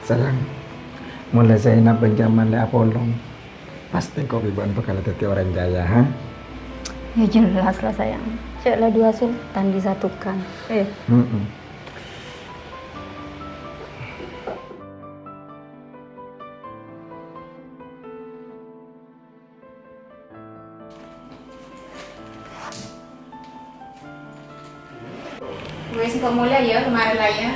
Sayang, mulai Zainab benjaman le Apolong. Pasti kau bibuan bakal jadi orang jaya, ha? Ya jelas lah sayang. Ceklah dua sultan disatukan. Wes kau mulai ya kemarin lah ya.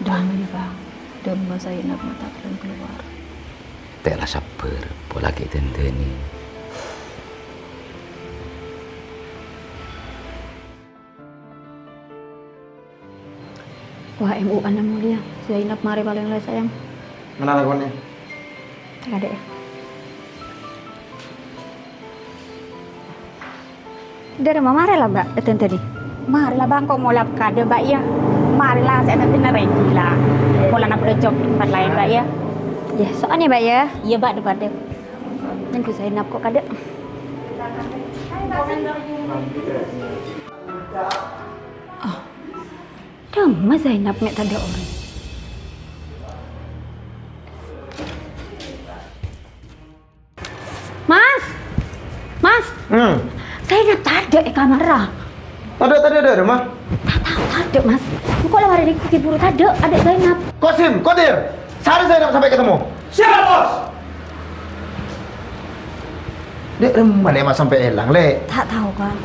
Jangan bang, demam Zainab mata belum keluar. Telah sabar, pola kita ini. Wah MU anak mulia, Zainab mari paling lah sayang. Mana lakonnya? Ada ya. Dari mama mari lah mbak, datang tadi. Mari lah bang kau mau lap kade mbak ya. Marilah saya nanti ready lah. Pola nak berjok di tempat lain mbak ya. Ya soalnya mbak ya. Iya mbak depan deh. Nanti Zainab kok kada. Oh, demam Zainab nek tanda orang. Mas, Zainab tanda kamera. Ada rumah. Ada mas, kok lah hari ini kuki buru ada Zainab. Kosim, Kodir, cari Zainab sampai ketemu. Siap bos. Dek mana mas sampai hilang le? Tak tahu kan.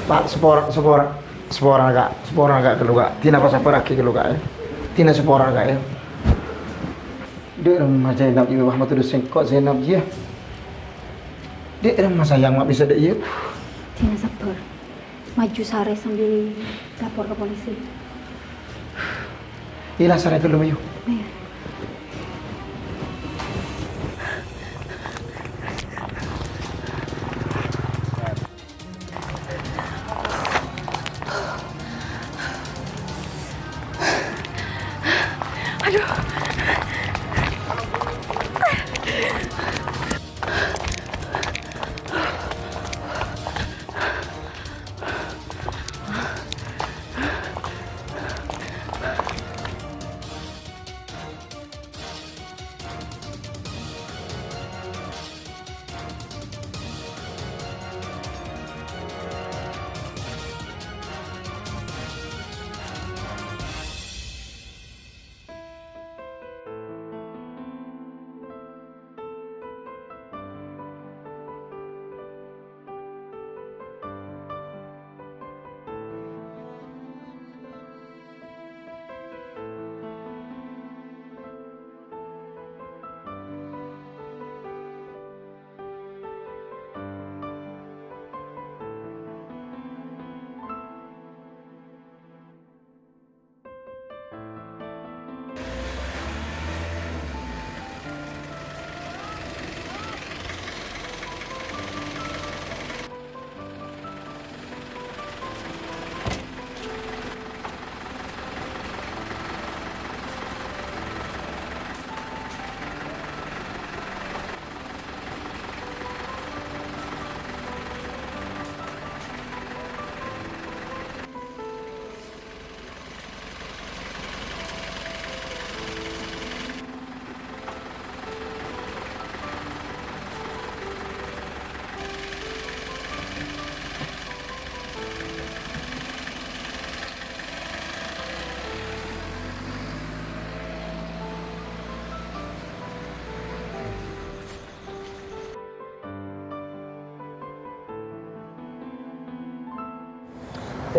Pak spora agak keluar. Tina pas apa lagi keluar ya? Tina spora agak ya? Dek rumah Zainab ibu Muhammad tu sengkok Zainab dia. Dek rumah sayang mak bisa dek ya? Tina sabar. Maju sare sambil lapor ke polisi. Ilah sare dulu Mayu. Iya.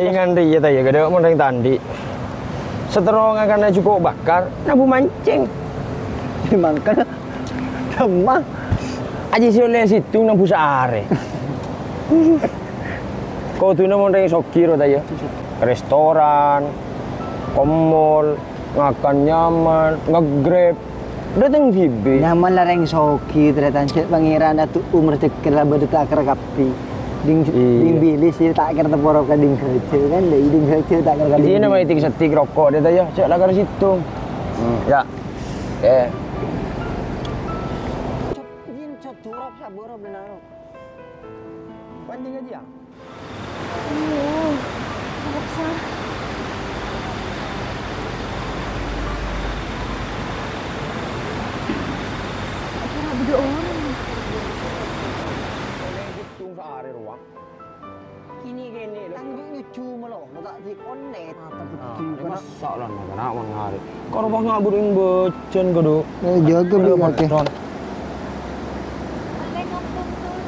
Ingan dia tadi gede mau neng tandi. Seterong akan cukup bakar, nabu mancing. Dimakan demang. Aji si oleh situ nabu sehari. Kau tuh mau neng sokiro tadi, restoran, Komol, makan nyaman, nge-grab. Datang VB. Nyaman lah reng soki ternyata cek pangeran atu umur cekel lah berita kerakapi. Ding bilis dia tak kira teporo ka ding kecil kan le ding kecil tak kira ka Dia ding. nama itik setik rokok dia tanya, cek lah ke situ. Ya. Jin cot turap saboro benar. Pancing aja. Harap sah. Kira berdua orang. Hitung sehari ruang. Gini loh. Tanggung lucu malah, lo tak di connect. Masak lah nak menghari. Kau rumah ngaburin becen kedu. Jaga Aduh, beli ke. Ron. Boleh ngomong tuh.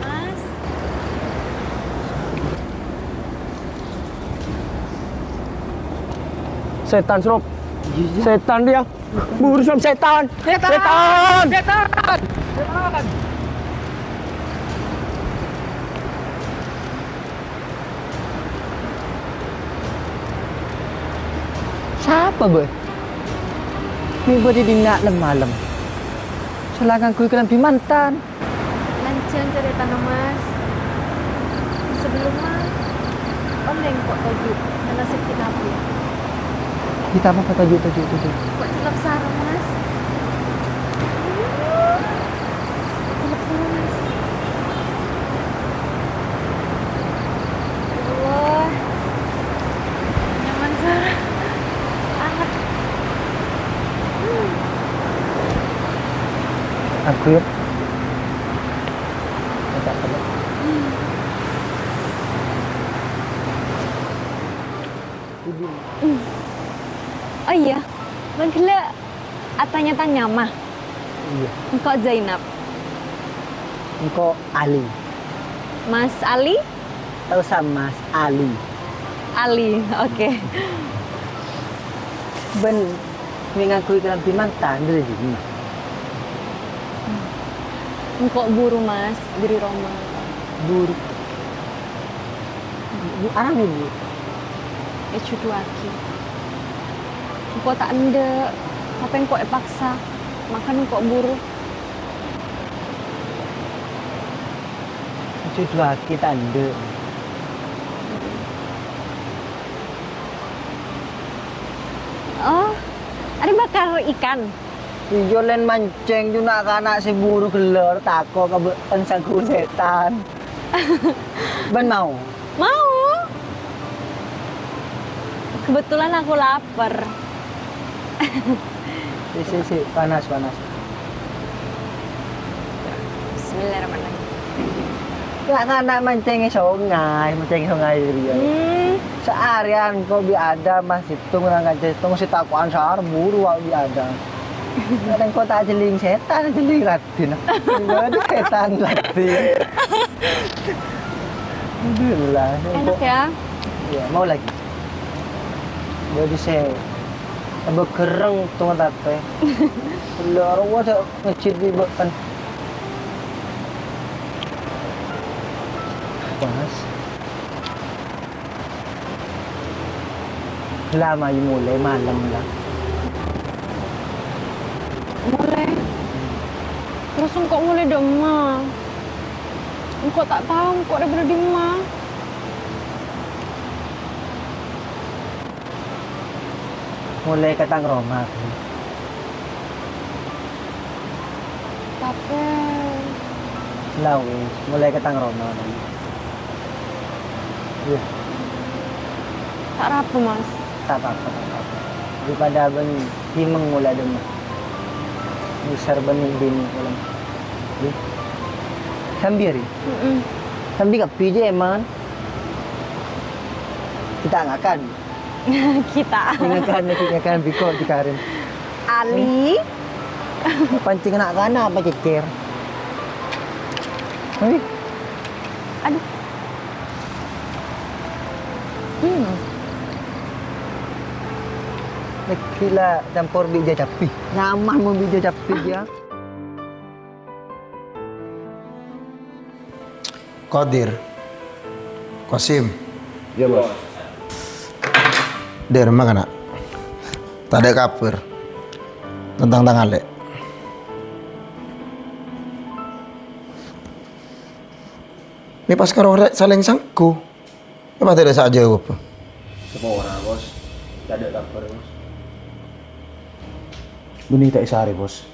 Mas. Setan Srop. Setan dia. Buru Srop setan. Setan. Siapa boy? Ni boy di nak malam. Silakan kuy ke lampi mantan. Lancang cerita no mas. Sebelumnya Om yang kok tajuk karena sakit apa? Kita apa tajuk. Kok celap sarang mas? Celap sarang mas. Wah, nyaman sarang. Anget. Aku ya. Tak apa. Oh iya, mengkele atanya tanya mah. Iya. Engkau Zainab, Engkau Ali. Mas Ali, Tahu sama Mas Ali. Ali, oke. Ben mengakui ke lampi mantan dari sini. Engkau buru mas dari Roma. Buru. Bu arang ibu. Cudu aki. Engkau tak ende, apa yang kau paksa, makan engkau buru. Cucu aki tanda. Oh, ada bakar ikan. Jolen mancing tu nak anak si buru kelar tako ke pensangku setan. Ben mau. Mau? Kebetulan aku lapar. Si panas. Bismillahirrahmanirrahim. Ya anak mancing sungai dia. Seharian kau biada masih hitung orang hitung si takuan sehar buru wak biada. Kadang kau tak jeling setan jeling ratin. Gimana setan ratin? Alhamdulillah. Enak ya? Ya mau lagi. Jadi saya berkereng tuh tapi. Lalu orang tu ngecit di bekan. Panas. Lama mulai malam lah. Mulai. Terus engkau mulai demam. Engkau tak tahu engkau daripada demam. Mulai katang Roma. Tapi Lawi, mulai katang Roma. Ya, tak rapu mas. tak apa. Daripada ben himeng mulai demam. Besar bening bini dalam. Sambiri. Sambil kat PJ man. Kita ngakan. Kita. Ngakan biko di Karin. Ali. Pancing anak-anak apa cecer. Hei, Aduh. Nakila campur bija capi. Nyaman mau bija capi dia. Qadir, Qasim, Ya bos. dari rumah kan? Tak ada kabar tentang Tangalek. Ini pas karo rek saling sangku. Apa tidak saja jawab? Sepora bos. Tak ada kabar bos. Beni tak isari bos.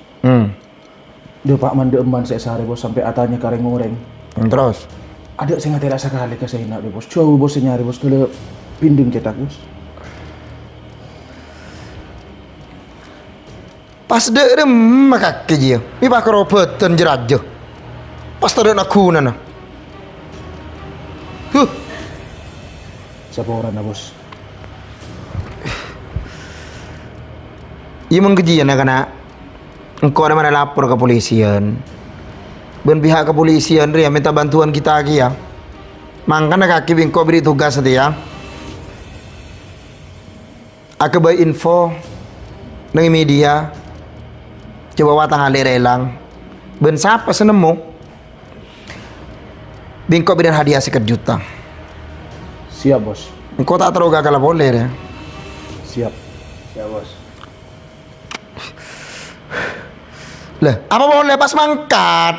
Dia Pak Man deeman saya sehari bos sampai atanya kareng goreng. Terus? Ada saya nggak rasa kali ke saya nak bos. Jauh bos saya nyari bos tuh pinding cetak bos. Pas dek maka keji. Ini pak robot dan jerajo. Pas tadi nak kuna. Siapa orang bos? Iya mengkejian ya karena engkau ada mana lapor ke polisian. Ben pihak kepolisian dia minta bantuan kita lagi ya. Makanya kaki bingko beri tugas nanti ya. Aku bayi info nang media. Coba watang alik relang. Ben siapa senemu? Bingko beri hadiah sekejuta. Siap bos. Engkau tak terlalu gagal boleh ya. Siap. Siap bos. Lah, apa boleh pas mangkat?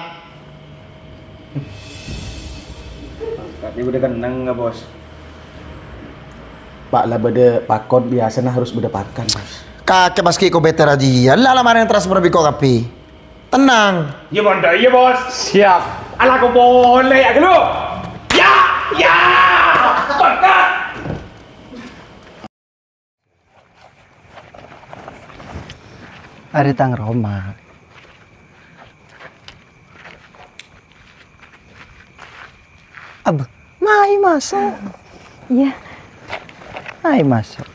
Tapi udah kenang nggak bos? Pak lah beda pakon biasanya harus beda pakan bos. Kakek pas kiko beter aja. Lah lamaran transfer biko kapi. Tenang. Iya bos, iya bos. Siap. Alah kau boleh ya lu. Ya, ya. Mantap. Ada tang Roma. Abah, mai masuk. Iya. Mai masuk.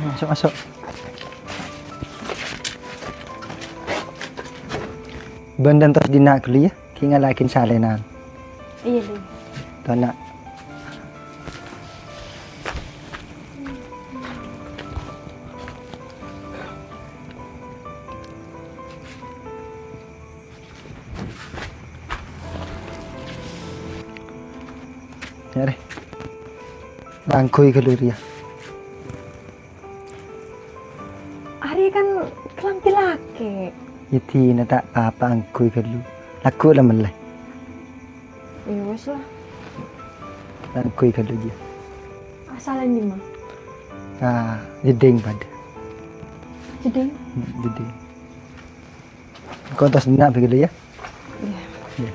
Masuk, masuk. Bandan terus dinak dulu ya. Tinggal lakin salenan. Iya, Li. Tuh nak. Ya deh. Rangkui ke ya. Ari kan kelampi laki. Iti na tak apa angkui ke lu. Laku lah meleh. Iya wes lah. Rangkui ke lu dia. Asalnya di mana? Ah, jeding pada. Jadi, Jeding. Kau tas nak pergi dulu ya. iya. Ya.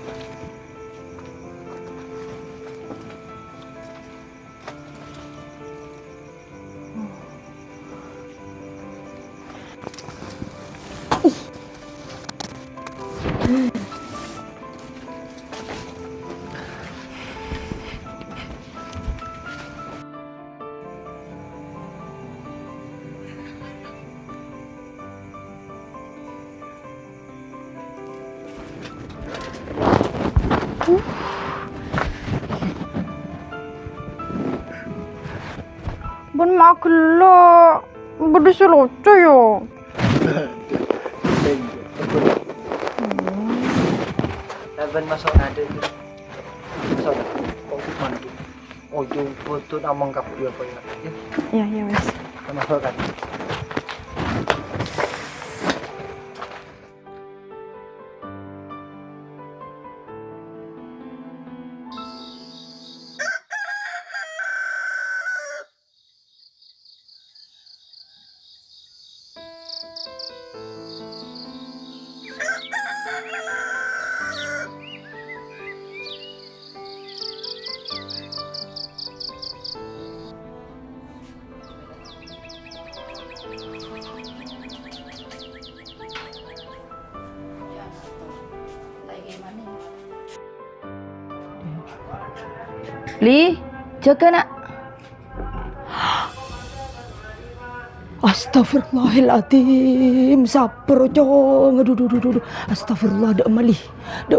Bun maklo. Budi lucu yo. Laban masuk ada. Masuk. Kau tu mana? Oh, tu betul amang kapur dia apa ya? Iya, iya wes. Masuk kan. Li, jaga nak. Astagfirullahaladzim. Sabar jong. Aduh. Astagfirullah. Dek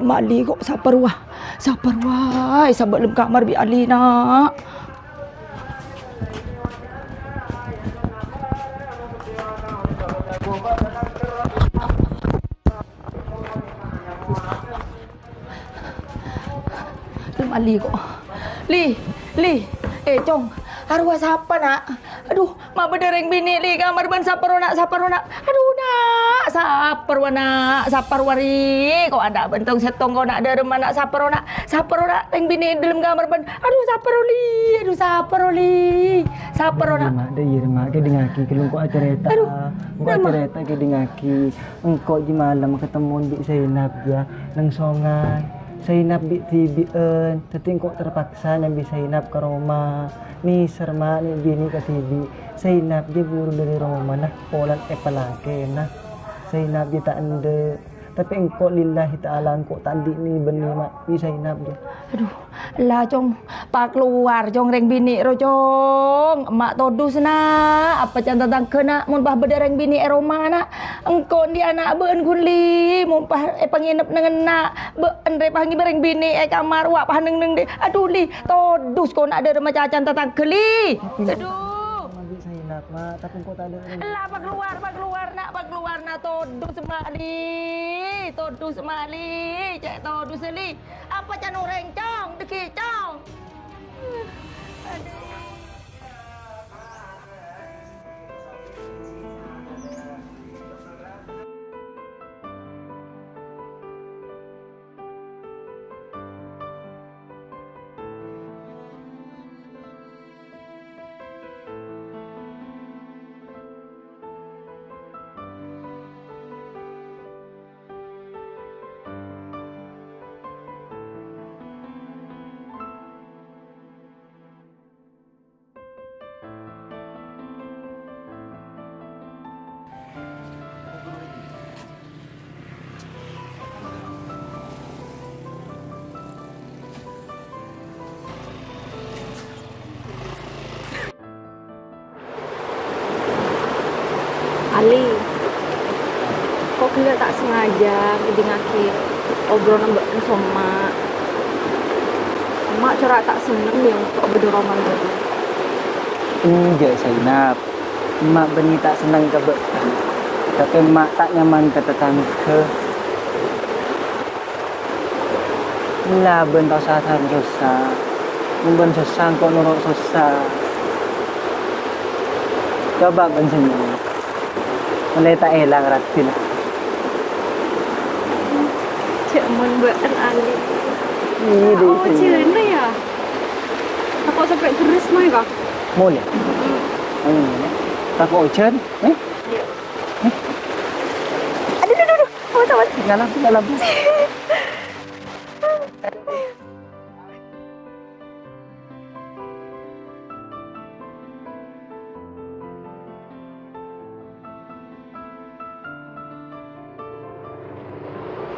mali kok sabar wah. Sabar wah. Sabar dalam kamar bi Ali nak. Ali kok. Li. Cong. Arwah siapa nak? Aduh, mak bedereng bini li kamar ban saparo nak. Aduh nak, saparwari. Kok ada bentong setong kau nak ada rumah nak saparo nak reng bini dalam kamar ban. Aduh saparo li. Saparo nak. Mak dah ya mak ke dengaki kelung kok cerita. Kok cerita ke dengaki. Engkau di malam ketemu Bik Zainab ya nang songai. Zainab Bik tibien, tapi kok terpaksa Nabi Zainab ke Roma. Nih serma nih bini ke tibi. Zainab dia buru dari Roma nah polan epalake nah. Zainab dia tak ende. Tapi engkau lillahi ta'ala engkau tandi ni benih mak Bi Zainab dia. Aduh, lah cong, pak keluar cong reng bini ro cong. Emak todus na, apa can tentang kena mun bah bedereng bini Roma na. Engkau dia anak beun kunli, mun pah panginep nengen nak. Beun re pah bereng bini kamar wak pah neng de. Aduh li, todus kau nak ada rumah cacan tentang keli. Aduh. Zainab mak, tapi engkau tak ada. Lah pak keluar nak todus mali, cek todus li. Apa can orang cong, deki cong. Aduh. Ali, kok kita tak sengaja ngedengaki obrolan mbak sama mak corak tak seneng yang kok bedoroman tadi. Enggak Zainab, mak benih tak senang ke bek, tapi mak tak nyaman ke tetangga. Lah bentau sasan susah, ben susah kok nurut susah. Coba ben senyum. Mulai tak hilang ratin. Cik mon baan Ali. Ini Oh, cina ya. Takut sampai keras mai kah? Mulai. Tak kau ucap? Aduh. Oh, sabar. Dalam.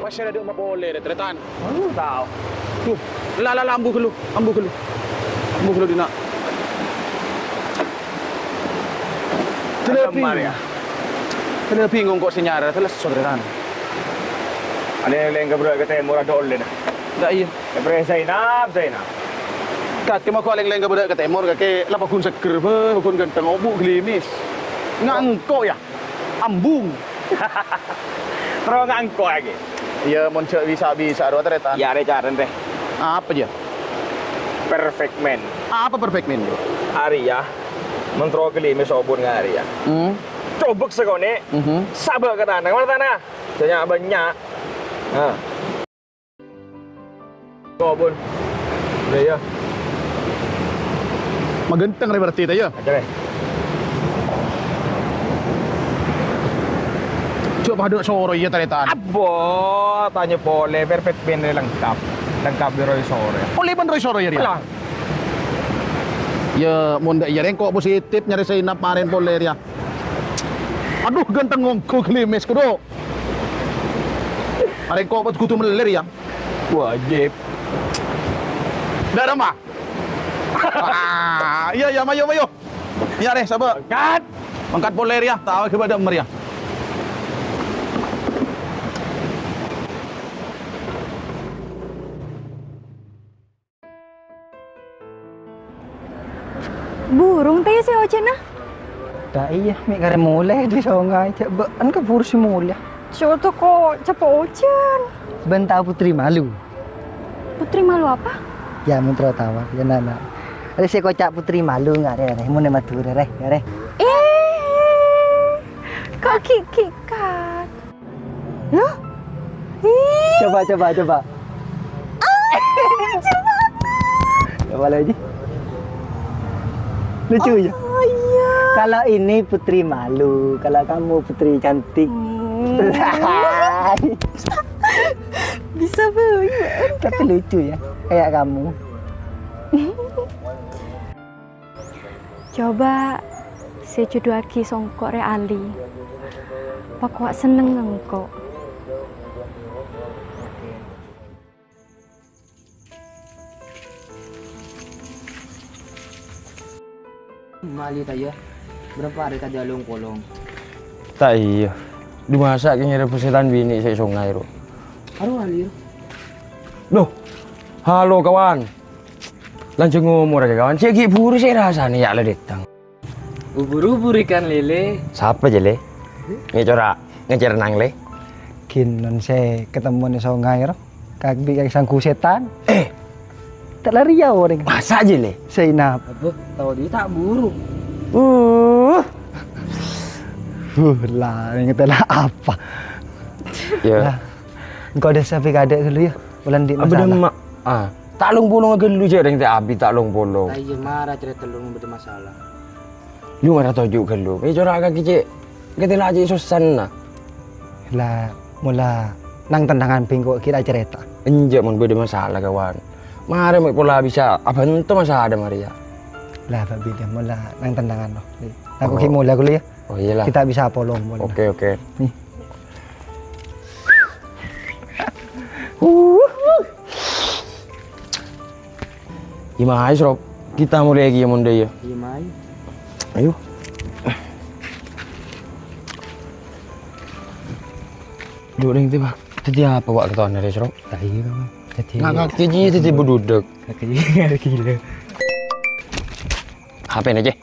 Masih ada mak boleh dah teretan. Oh, tahu. Tuh, ambu ke lu di nak. Telepi ngongkok senyara telah saudaraan. Ada yang lain keberat kata murah dollar dah. Tak iya. Keberat Zainab. Kat ke mak lain keberat kata murah kata lapar kun seker apa, kun ganteng obuk gelimis. Ngangkok ya. Ambung. Terus ngangkok lagi. Ya, muncul bisa dua teretan. Ya, ada cara deh. Apa dia? Perfect man. Apa perfect man? Arya, mentro gelimis obun Arya. Coba sekone, sabar ke tanah. Mana tanah? Banyak banyak. Obun. Udah ya. Magenteng lah berarti ya. Aja deh. Coba duduk sore ya teretan. Abo, tanya boleh perfect man lengkap di Roy sore. Boleh ban Roy sore ya dia. Ya, munda ya rengkok positif nyari Zainab kemarin boleh ya. Aduh, ganteng ngongko klimis kudu. Rengkok buat kutu meler ya. Wajib. Dah mah. Iya, mayo. Ya deh, sabar. Angkat boleh ya, tahu kepada Maria. Burung teh si Ocen nah. Tak iya, mi kare mulai di songai coba an ke bursi mulai. Coba kok cepat Ocen. Bentar putri malu. Putri malu apa? Ya mun tertawa ya nana. Ada si kocak putri malu nggak re? Mun matur re, ya re. Kok kiki kan? Loh? Coba. Coba lagi. Lucu ya? Oh iya. Kalau ini putri malu, kalau kamu putri cantik. Bisa banget. Tapi lucu ya, kayak kamu. Coba saya jodohaki songkok re Ali. Pak wak seneng engko. Mali tayo. Berapa hari tadi alung kolong? Tak iya. Dimasak kayaknya rebusan bini saya sungai ro. Aduh alir. Loh. Halo kawan. Langsung ngomong aja kawan. Cek buru saya rasanya ya lah datang. Ubur-ubur ikan lele. Siapa je le? Ngejar nang le. Kin non saya ketemu di sungai ro. Kagbi kayak sangku setan. Tak lari ya orang. Masa aja le? Zainab. Apa? Tahu dia tak buru. Lah, ini telah apa? Ya. Engkau ada sampai kadek dulu ya. Bulan di Apa dah masalah. mak? Tak long bolong agak lu je yang tak abi tak long bolong. Tak iya marah cerita telung bermasalah. Lu marah tahu juga lu. Corak agak kecik. Kita lah aja susan nah. Lah, mula nang tendangan pingkuk kita cerita. Enjak mun beda masalah kawan. Mari mau pola bisa. Apa itu masalah ada Maria? Lah, babi dia mula nang tendangan loh. Aku ki mula dulu ya. Oh iyalah. Kita bisa polong mula. Oke. Nih. Gimana Rob? Kita mulai lagi ya Monde ya. Iya mai. Ayo. Duduk ning tiba. Tadi apa wak ketahuan dari Rob? Tak iya kawan. Ngak tadi berduduk. Gila. HP aja.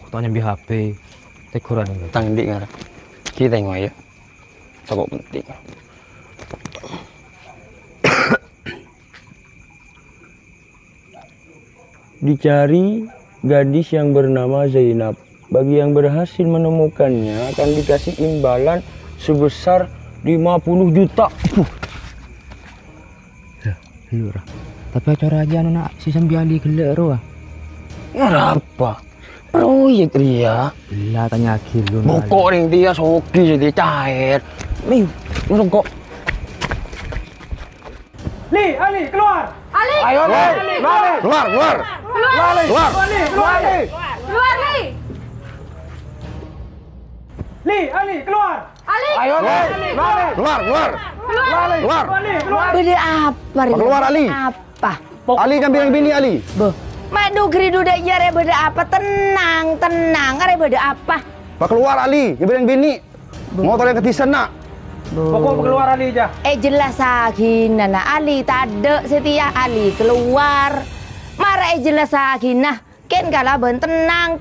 Tanya bi HP. Tekuran enggak. Tang dik ngarep. Kita tengok ya. Sangat penting. Dicari gadis yang bernama Zainab. Bagi yang berhasil menemukannya akan dikasih imbalan sebesar 50 juta. Lurah. Tapi acara aja nak si sambiali kelak ro. Ya apa? Proyek Ria. Lah tanya akhir lu. Bokok ning dia soki jadi cair. Nih, kok. Ali, keluar! Ali! Ayo, keluar. Keluar, Li! Ali, keluar! Ali! Ayo, keluar. Beda apa Ri? Keluar Ali. Apa? Ali kan bilang bini Ali. Mak dugri duda jare beda apa? Tenang. Are beda apa? Pak keluar Ali, dia bilang bini. Motor yang ketisan nak. Pokok keluar Ali aja. Jelas sakinah nah Ali tade setia Ali keluar. Marah jelas sakinah. Ken kalah ben tenang.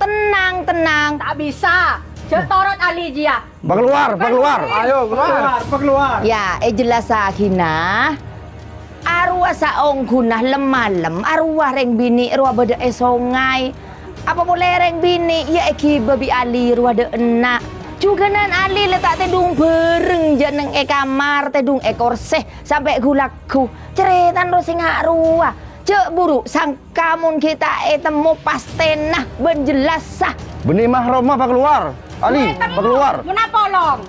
Tak bisa. Cetorot Ali dia. Pak keluar. Ayo, keluar. Ya, jelas sakinah. Arwah saong gunah lemalem. Arwah reng bini arwah beda esongai. Apa boleh reng bini ya eki babi Ali arwah de enak. Juga nan Ali letak tedung bereng jeneng kamar tedung korseh sampai gulaku ceretan ro sing arwah. Cek buru sang kamun kita temu pastenah ben jelas sah. Benih mahromah Pak keluar. Ali, Pak keluar. Muna polong.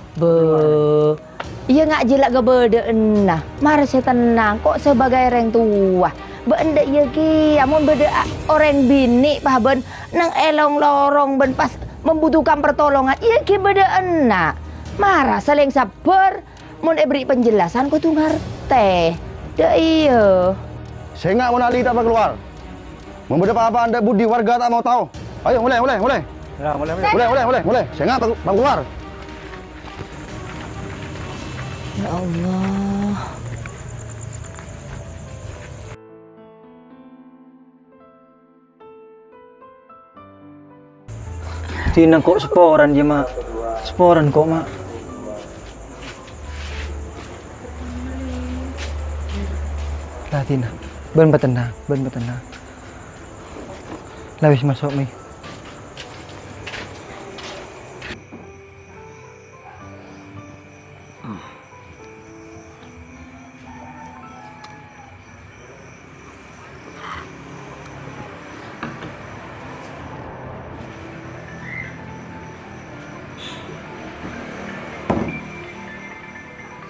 Iya nggak jelak ke beda enah. Mari saya tenang kok sebagai orang tua. Benda iya ki, amun beda orang bini pah ben nang elong lorong ben pas membutuhkan pertolongan. Iya ki beda enah. Marah saling sabar. Mun beri penjelasan kau tuh ngerti. Dah iya. Saya nggak mau Ali tak Pak keluar. Membeda apa Anda budi warga tak mau tahu. Ayo mulai. Ya, mulai. Mulai. Saya nggak Pak keluar. Ya Allah. Tina kok sporan dia mak. Sporan kok mak. Lah Tina. Ben bertenang. Lawis masuk mi.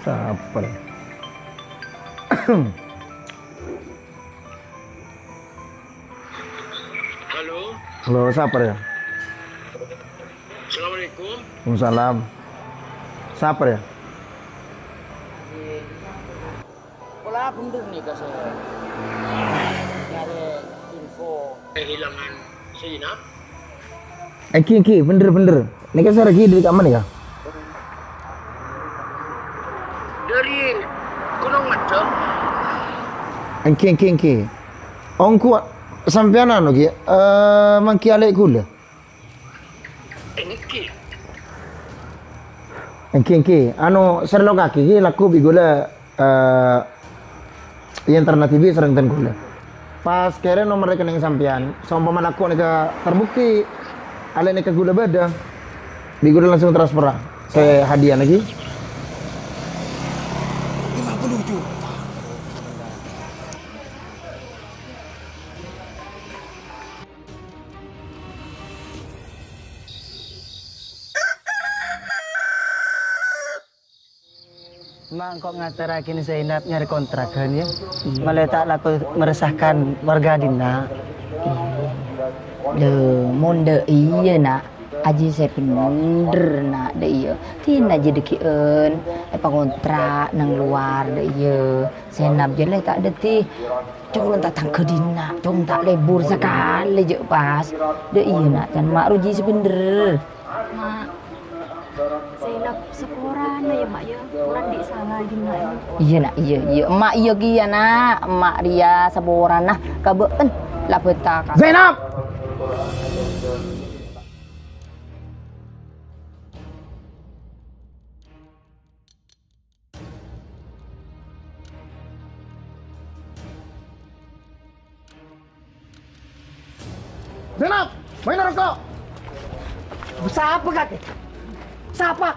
Sabar. Halo, sabar ya? Assalamualaikum. Waalaikumsalam. Sabar ya? Pola bener nih kak saya. Nyari info kehilangan Zainab. Ki, bener. Ini kan saya lagi di kamar ya? Dari Gunung Medok. Ki. Ongku sampean anu ki, mangki alek kula. Ini ki. Ki, anu serlo kaki ki laku bi gula yang internet TV sering ten gula. Pas kere nomor rekening sampean, sompama laku nika terbukti alek nika gula beda. Bi gula langsung transfer. Saya hadiah lagi. 50 juta. Mak kok ngatarakin Zainab nyari kontrakan ya? Malah tak laku meresahkan warga Dina. Monde iya nak. Aji saya bener nak de iya. Tina je dekieun apa kontrak nang luar de iya. Zainab je tak ada ti. Cong datang ke Dina, cong tak lebur sekali je pas. De iya nak kan mak ruji sebener. Mak, Zainab sekoran ya mak ya. Orang di salah gimana ya. Iya nak, iya. Emak iya kia nak. Emak dia saboran nah. Kabeueun lah betah kan. Zainab! Zainab! Main rokok! Siapa kaki? Siapa?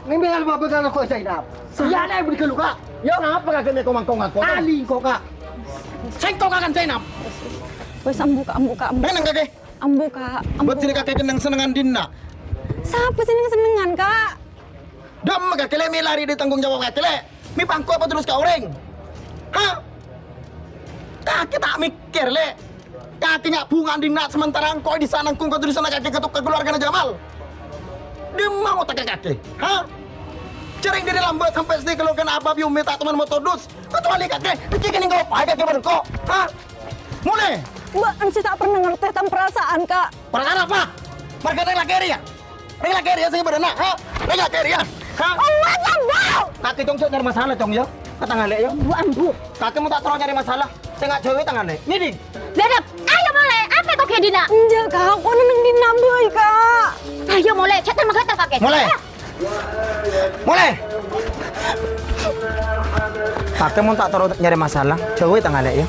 Ini biar bapak kan aku Zainab. Siapa yang beri luka? Ya ngapa kakek ni komang aku? Ali kok kak. Sengkok akan Zainab. Wes ambuka. Menang kakek. Ambuka. Buat sini kakek kenang senengan Dina. Siapa sih yang senengan kak? Dam kakek le mi lari di tanggung jawab kakek le. Mi pangku apa terus kau orang? Hah? Kakek tak mikir le. Kakek nyak bunga Dina sementara engkau di sana engkau di sana kakek ketuk ke keluarga Jamal. Dia mau tak kakek? Hah? Cering di dalam buat sampai sedih kalau kena apa bium minta teman motor dus. Kecuali kakek, kakek ini kau apa kakek berengkau? Hah? Mulai. Mbak, Ansi tak pernah ngerti tentang perasaan kak. Perasaan apa? Mereka rela kiri ya? Rela kiri ya saya berenang, ha? Rela kiri ya? Ha? Oh, wow! Kakek cong nyari masalah cong ya? Ketanggal le ya? Bu ambu. Kakek mau tak terus nyari masalah. Saya nggak cewek tangan le. Ini Zainab, ayo mulai. Apa kok kayak Dina? Enggak kak, aku neneng dinambai kak. Ayo mulai. Cetan makata kakek. mulai. Mulai. Kakek mau tak terus nyari masalah. Cewek tangan le ya?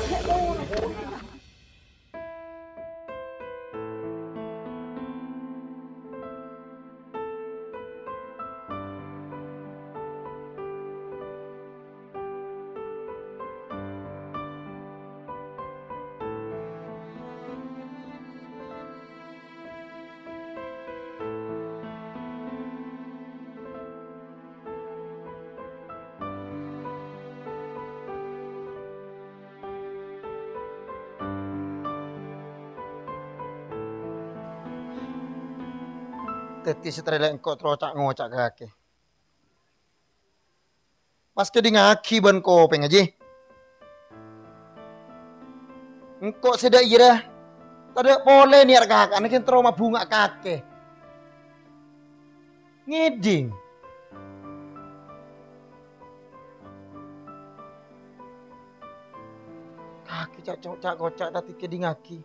Teti setelah engkau terocak ngocak kaki. Pas ke di ngaki ban ko pengaji. Engkau sedang ira. Tada boleh niar kakak. Anak yang trauma bunga kaki. Ngiding. Kaki cak ngocak tadi ke di ngaki.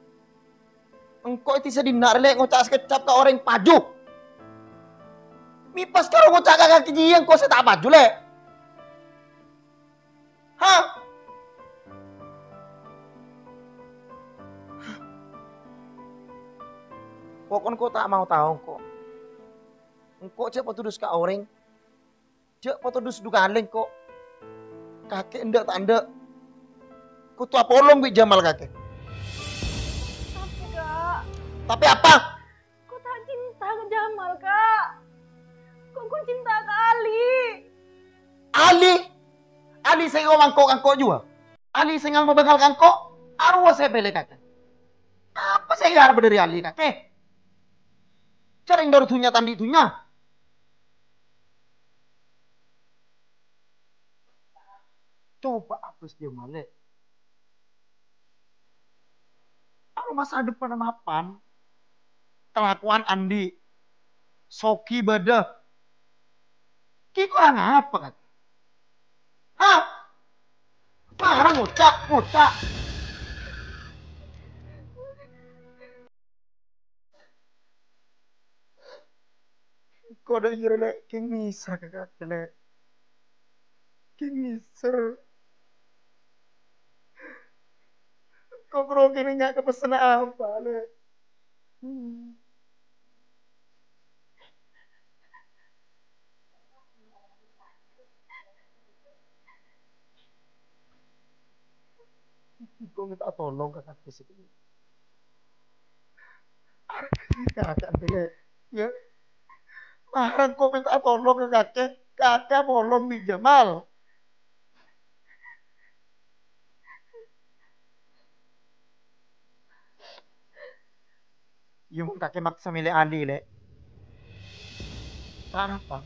Engkau itu sedih narlek ngocak sekecap ke orang pajuk. Mipas karo ngocak kakak kijiyang kau tak baju le. Hah? kon kok tak mau tahu kok. Engkau cek potudus ka orang. Cek potudus dukaleng kok. Kakek ndak tak ndak. Ku tua polong bi Jamal kakek. Tapi Kak, Tapi apa? kok tak cinta ke Jamal Kak? Kok cinta ke Ali? Ali saya ngomong kangkok juga. Ali saya ngomong bakal kangkok. Arwah saya beli kakek. Apa saya harap dari Ali kakek? Cara yang tunya tandi tunya. Coba hapus dia male. Kalau masa depan mapan, kelakuan Andi, Soki Bada, ki kurang apa kan? Hah? Marah ngucak. Kau udah kira lek, keng misal kakak lek, keng misal. Kau bro kini nggak kepesen apa lek? Kau minta tolong kakak di sini. Kakak lek, ya. Marah kau minta tolong ke kakak bolong di Jamal. Yung kakek maksa milih Ali lek. Kenapa?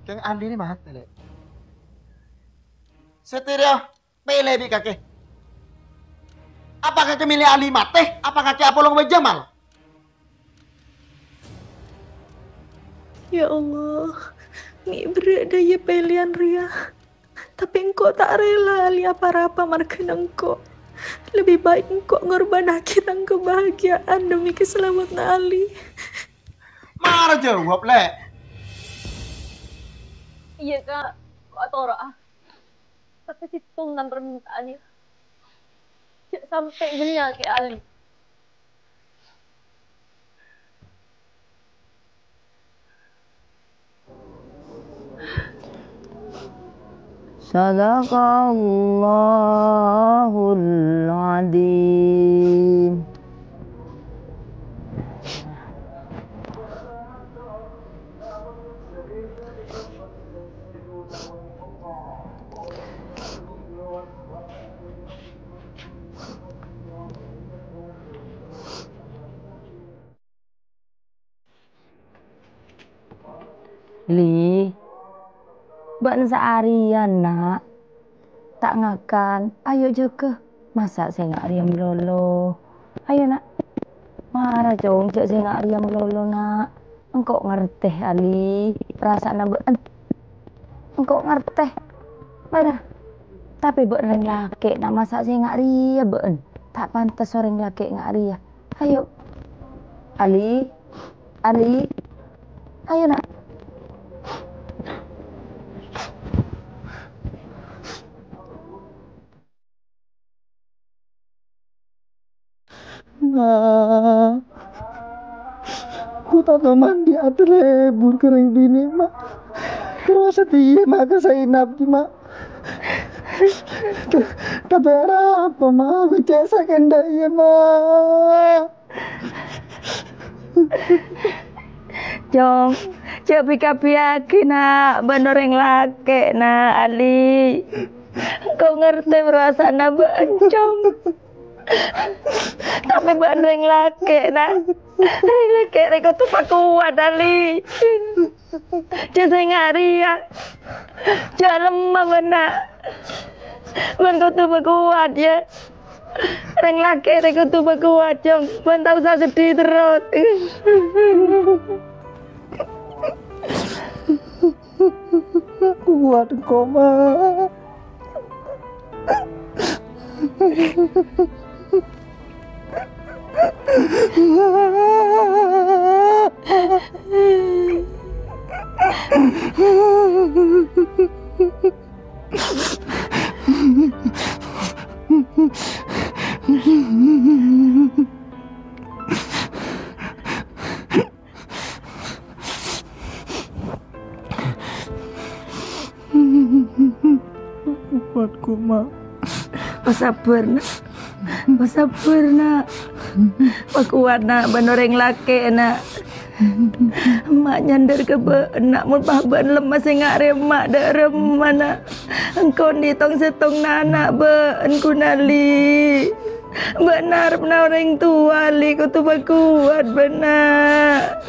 Keng Ali ini mati lek. Setia pilih bi kakek. Apa kakek milih Ali mati? Apa kakek apolong di Jamal? Ya Allah, mi berada ya pilihan Ria. Tapi engkau tak rela lihat apa-apa markan engkau. Lebih baik engkau ngorban akhiran kebahagiaan demi keselamatan Ali. Marah jawab lek. Iya Kak, kok Tora. Tapi situng dan permintaannya. Sampai jadinya ke Ali. Sadaqallahul Azim. Li, ban seharian nak, tak ngakan. Ayo juga, masa saya nggak riam lolo. Ayo nak, marah dong, cek saya nggak riam lolo nak. Engkau ngerti Ali, perasaan ben. Engkau ngerti, mana? Tapi ben laki, nak masa saya nggak ria ben. Tak pantas orang laki nggak ria. Ayo, Ali, ayo nak. Ma, ku tak mandi lebur kering bini mak. Kerasa tiye mak ke Zainab mak. Kabera apa mak bicara kenda ya mak. Jom, cek pika-piki nak, bener yang laki nak Ali. Kau ngerti perasaan bencong. Tapi bener yang laki nak. Laki reko tuh pak kuat Ali. Jangan ngari ya. Jangan lemah benar. Ben kau tuh kuat ya. Reng laki reko tuh kuat jong. Ben tak usah sedih terus. Kuat kok mak. kuatku, Mak. Pasabar nak. Pasabar nak. Pakuat nak benoreng laki nak. Mak nyandar ke nak mun pahaban lemas ngak remak dak remana. Engkau ni tong setong anak engku nali. Benar orang tua li ku tu kuat benar.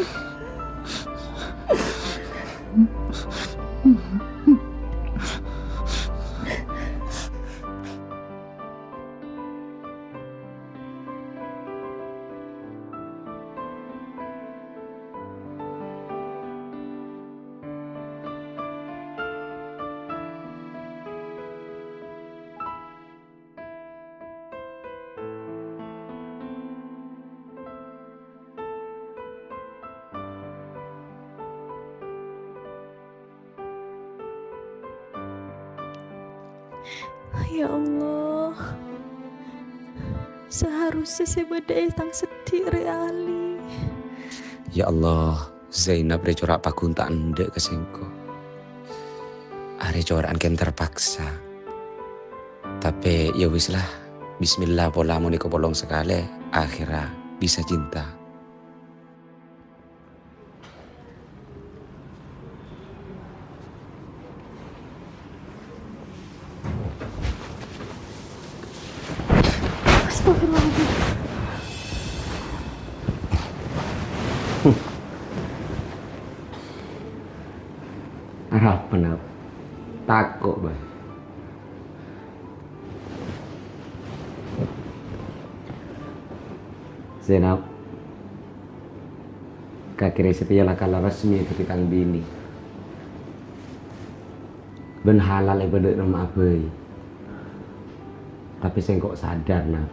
Ya Allah, seharusnya saya datang sedih Ali. Ya Allah, Zainab recorak pakun tak ndek kesengko. Are coran ken terpaksa. Tapi ya wis lah, bismillah pola mau niko bolong sekali, akhirnya bisa cinta. Harap benar, takut bah. Zainab, kakek setia lah kala resmi ketika bini. Ben halal ibadat nama abai. Tapi sengkok sadar nak.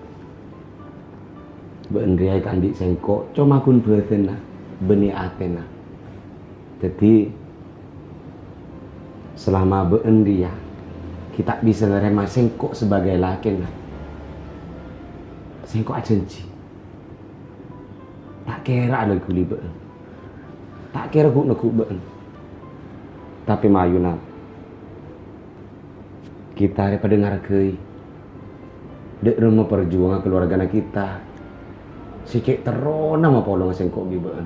Ben riai kandik sengkok, cuma kun berten nak, beni aten nak. Jadi selama beendria kita bisa nerima sengkok sebagai laki nak. Sengkok ajanji. Tak kira ada kuli been. Tak kira guk nekuk been. Tapi mayu nak. Kita daripada ngargai. Dek rumah perjuangan keluarga kita. Sikit terona ma polong sengkok gibeen.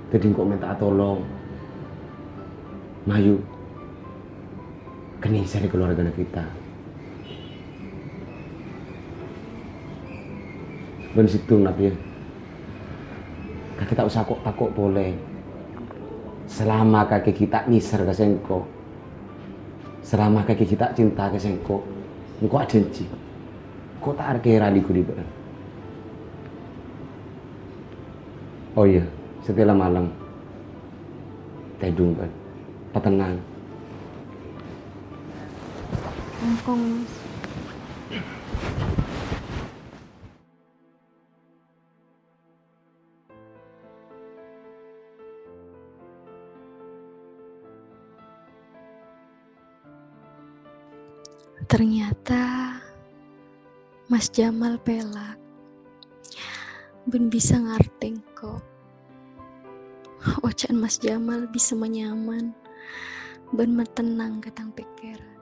Jadi kok minta tolong. Mayu. Kenisa di keluarga kita. Ben situ nak ya. Kaki tak usah kok takut boleh. Selama kaki kita nisar ke sengkok. Selama kaki kita cinta ke sengkok. Engkau janji. Kok tak arkera di kudi ben. Oh iya, setelah malam tedung kan, tenang. Engkong mas. Ternyata Mas Jamal pelak. Ben bisa ngerti kok. Wacaan Mas Jamal bisa menyaman. Ben tenang katang pikiran.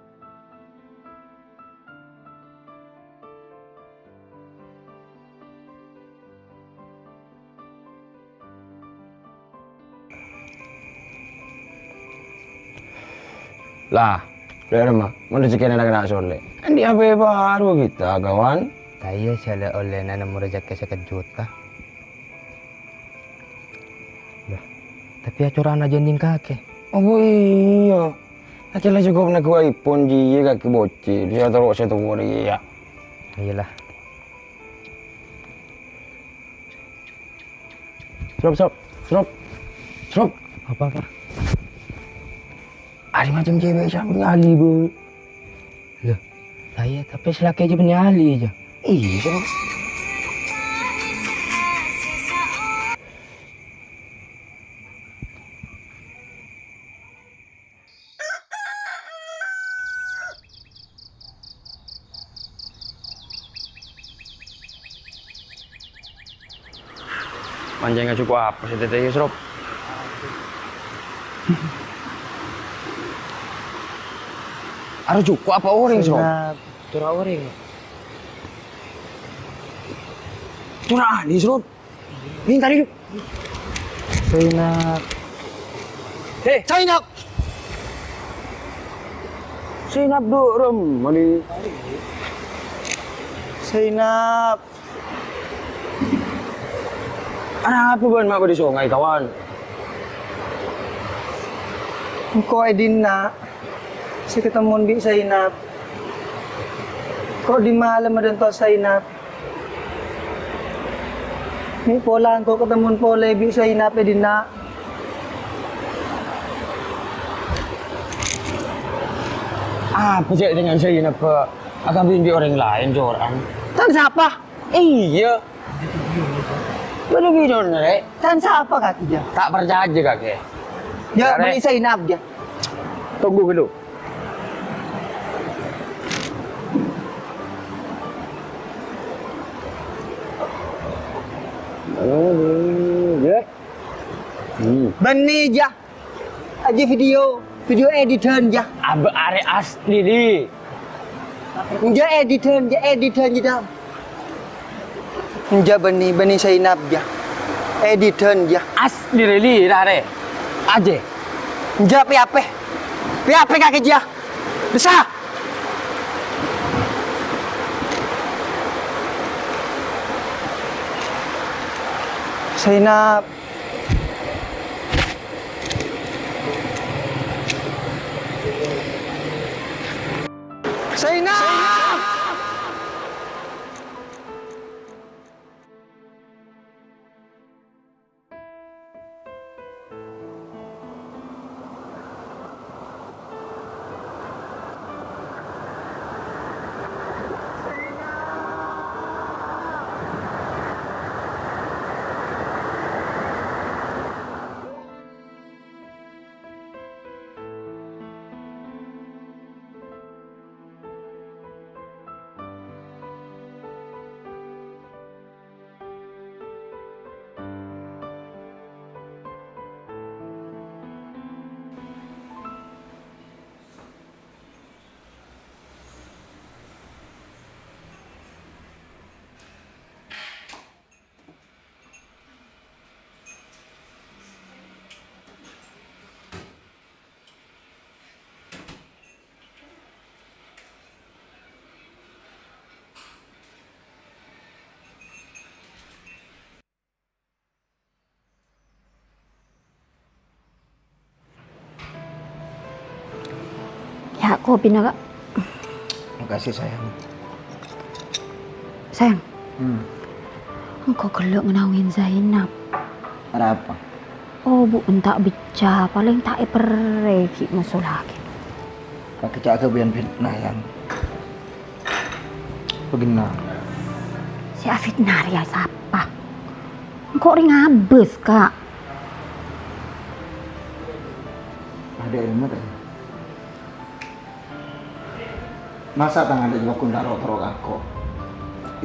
Lah, udah mak, mau rezeki anak kena soleh. Ini apa baru kita kawan? Saya salah oleh nana mau rezeki sekejut kah? Lah, tapi acuran aja nding kakek. Oh iya, akhirnya cukup nak kuai pun dia kaki bocil. Dia taruh saya tunggu dia. Iyalah. Serop. Apa? Ada macam cewek siapa Ali bu? Loh, saya tapi selaki aja punya Ali aja. Iya serop. Panjangnya cukup apa sih teteh serop? Ada cukup apa orang sih? Curah orang. Curah di serut. Ini tadi. Zainab. Hei, Zainab. Zainab dorem mani. Zainab. Ada apa ban mak di sungai kawan? Engkau Edina. Si ketemu Bi Zainab. Kok di malam ada entah Zainab. Ni pola engkau ketemu pole Bi Zainab Edina. Apa sih dengan Zainab ke akan bimbing orang lain orang? Tan siapa? Iya. Mana video nih? Tan siapa kaki dia? Tak percaya kakek. Ya, beli Zainab dia. Tunggu dulu. Ya. Bani ja. Aja video editor ja. Abe are asli di. Ja editor ja. Ja bani Zainab ja. Editor ja. Asli reli rare. Aje. Ja PAP kakek ja. Bisa. Zainab. Zainab. Ya, kopi nak. Makasih sayang. Sayang. Engkau gelok ngenawin Zainab. Ada apa? Oh, bu entak bicara paling tak pergi masuk lagi. Kakek cak kebian fitnah yang begina. Si fitnah ya siapa? Engkau ring abes kak. Ada ilmu tak? Masa tangan ada juga kundaro terok aku.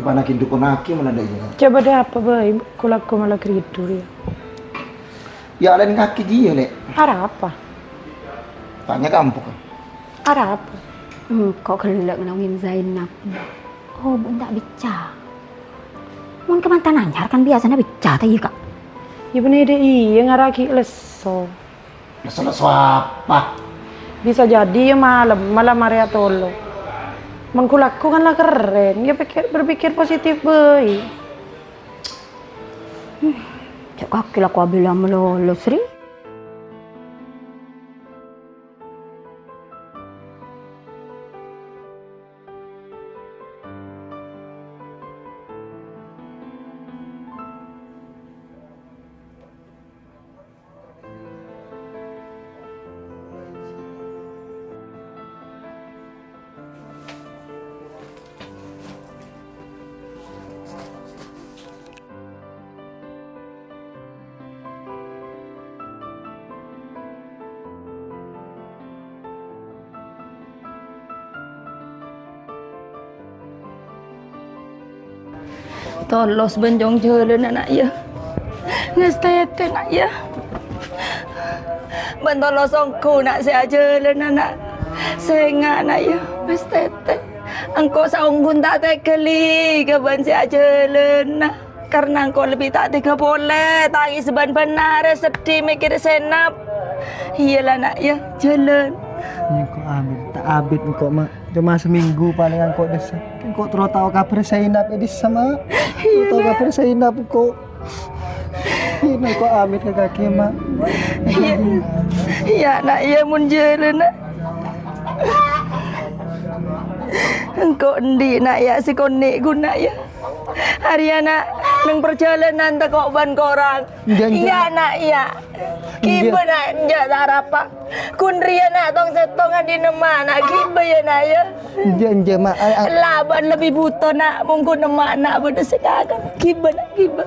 Ipanakin dukun aki mana ada juga. Coba deh apa bay? Kulaku malah keridur ya. Ya ada kaki dia nek. Ada apa? Tanya kampung. Ada apa? Kok gelak ngenawin Zainab? Oh, bu tak bicara. Mun kemantan anyar kan biasanya bicara tadi kak. Ya bener deh iya ngaraki leso. Leso apa? Bisa jadi ya malam Maria tolo. Mengkulaku kan lah keren. Ya berpikir positif bay. Cak kaki lah kau bilang melolo Sri. Tolos benjong jalan anak ya. Ngestete nak ya. Bentolos ongku nak saya jalan anak. Senga nak ya, Mas Tete. Engkau saunggun tak tekeli ke ban si ajalan nah. Karena engkau lebih tak tega boleh tangis seban benar sedih mikir senap. Iyalah nak ya, jalan. Ya kok Amin, tak abit kok mak. Cuma seminggu paling kok desa. Kok terus tahu kabar Zainab ini sama. Tahu kabar Zainab kok. Ini kok Amin ke kaki mak. Iya. Iya nak ya mun jalan nak. Engkau endi nak ya si konek guna ya. Ariana nang perjalanan tak kok ban korang. Iya nak ya. Kiba nak njak tarapa. Kun ria nak tong setongan di nema nak kiba ya nak ya. Janja mak. Laban lebih buta nak mungkin nema nak berdesekakan. Kiba nak kiba.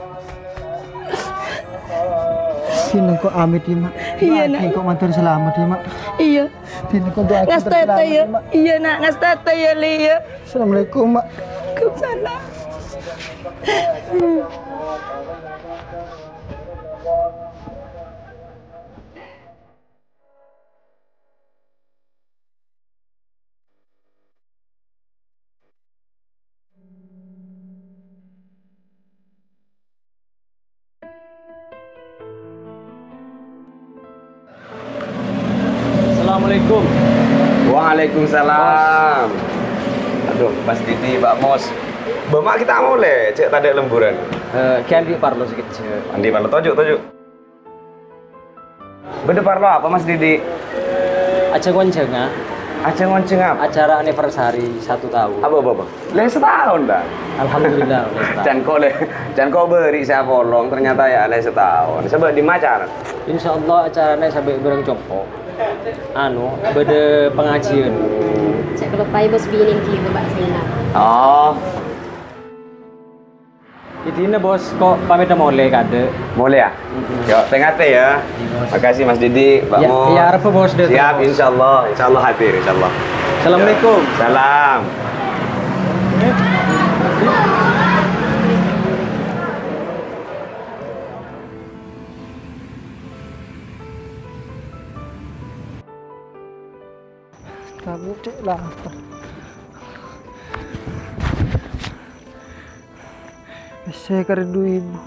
Sini kok Amit ya mak. Iya nak. Kok matur selamat ya mak. Iya. Sini kok doa ngas tete ya. Iya nak ngas tete ya li ya. Assalamualaikum mak. Waalaikumsalam. Assalamualaikum. Waalaikumsalam. Aduh, Mas Didi, Pak Mos. Bapak kita boleh cek tanda lemburan. Kian di parlo sedikit cek. Andi parlo tojuk. Bede parlo apa Mas Didi? Aceh ngoncengah. Aceh ngonceng apa? Acara anniversary 1 tahun. Apa? Le setahun dah. Alhamdulillah. Dan kau beri saya bolong ternyata ya le setahun. Sebab di macar. Insya Allah acaranya sampai berang jompo. Bede pengajian. Cek kelupai bos bining ki Mbak Zainab. Oh. Intinya bos kok pamit mole kade. Mole ya? Yuk, tengate ya. Makasih Mas Didi, Pak Mo. Ya, apa bos deh. Siap, insyaallah hadir insyaallah. Assalamualaikum. Salam. Kamu cek lapar. Saya kerdu ibu.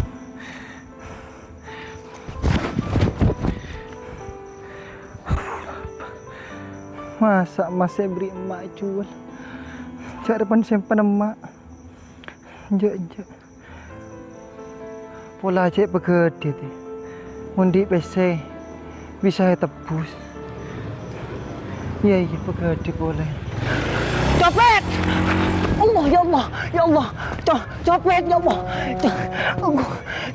Masa masih beri emak jual. Cak depan simpan emak. Jek. Pola cek pegede ti. Mundi PC bisa tebus. Iya pegede boleh. Copet! Allah ya Allah. Copet ya Allah.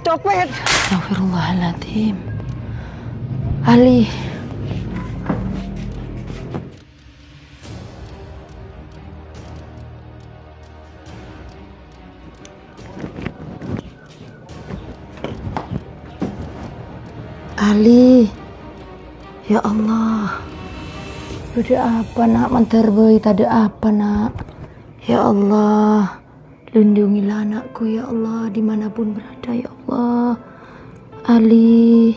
Copet. Astagfirullahaladzim. Ali. Ali. Ya Allah. Beda apa nak menterbei tadi apa nak? Ya Allah, lindungilah anakku ya Allah dimanapun berada ya Allah. Ali,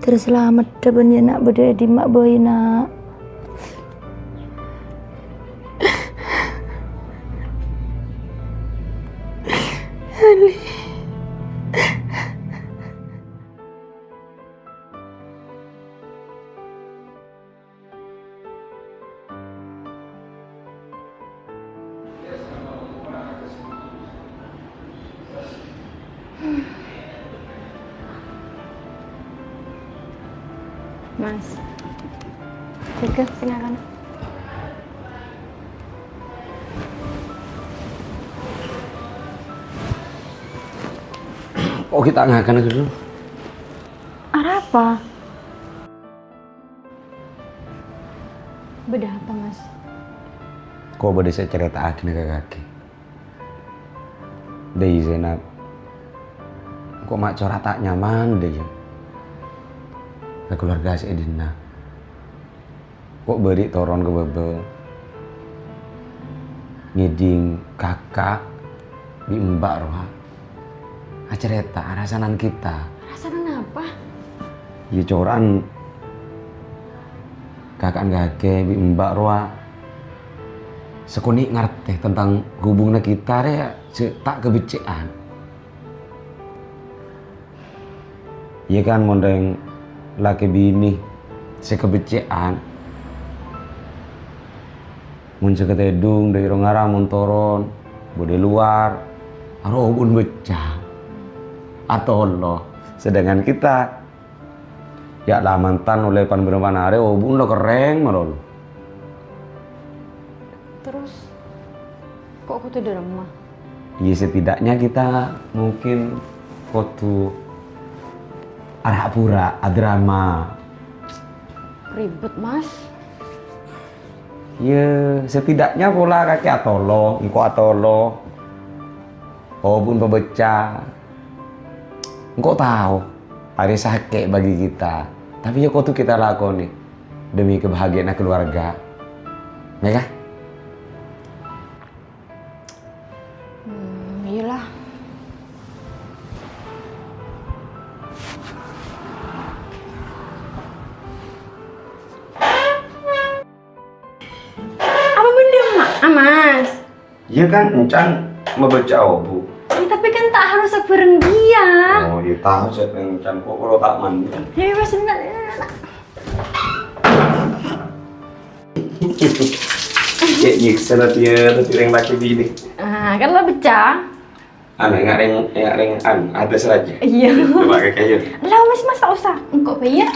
terselamat depan ya nak beda di mak boy nak. Ali. Mas, Jika, silakan. Oh kita ngakan dulu. Ada apa? Beda apa mas? Kau boleh saya cerita akhirnya ke kaki. Dari Zainab, kok mak corak tak nyaman deh ya. Ke keluarga si Edina. Kok beri toron ke bebe. Ngiding kakak di mbak roha. Cerita rasanan kita. Rasanan apa? Ya coran kakak mbak Roa sekuni ngerti tentang hubungan kita ya tak kebecikan. Iya kan mondeng laki bini sekebecikan. Mun seketedung dari rongara mun toron bude luar aro bun becah atau Allah. Sedangkan kita ya lah mantan oleh pan bener-bener bun lo keren marol. Terus kok aku tuh di rumah? Ya setidaknya kita mungkin foto arak pura drama. Ribet Mas. Ya setidaknya pola kaki atolo, engko atolo. Oh pun pebecah. Engko tahu hari sakit bagi kita. Tapi ya kok tuh kita lakoni demi kebahagiaan keluarga. Ya kah? Iyalah. Apa benda mak? Mas. Iya kan encan membaca obu. Ya, tapi kan tak harus sebareng dia. Oh iya tahu saya encan kok kalau tak mandi. Ya mas benar. Ya nyiksa dia tuh yang laki bini. Ah kan lo becah. Aneh nggak reng ada saja. Iya. Coba kayak Lah mas tak usah. Engkau bayar.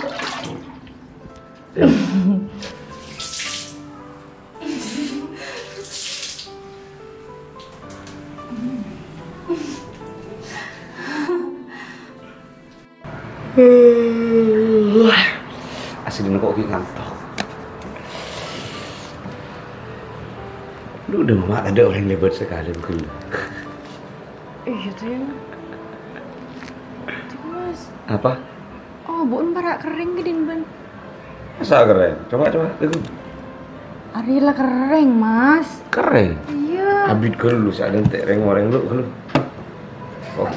Asli kok ngantuk. Lu udah mama ada orang lebat sekali mungkin. Iya tuh ya. Mas. Apa? Oh, bukan para kering gedin ban. Masa keren? Coba tunggu. Arila kering Mas. Keren. Iya. Abid lu sadar tek reng orang lu kalau. Oh.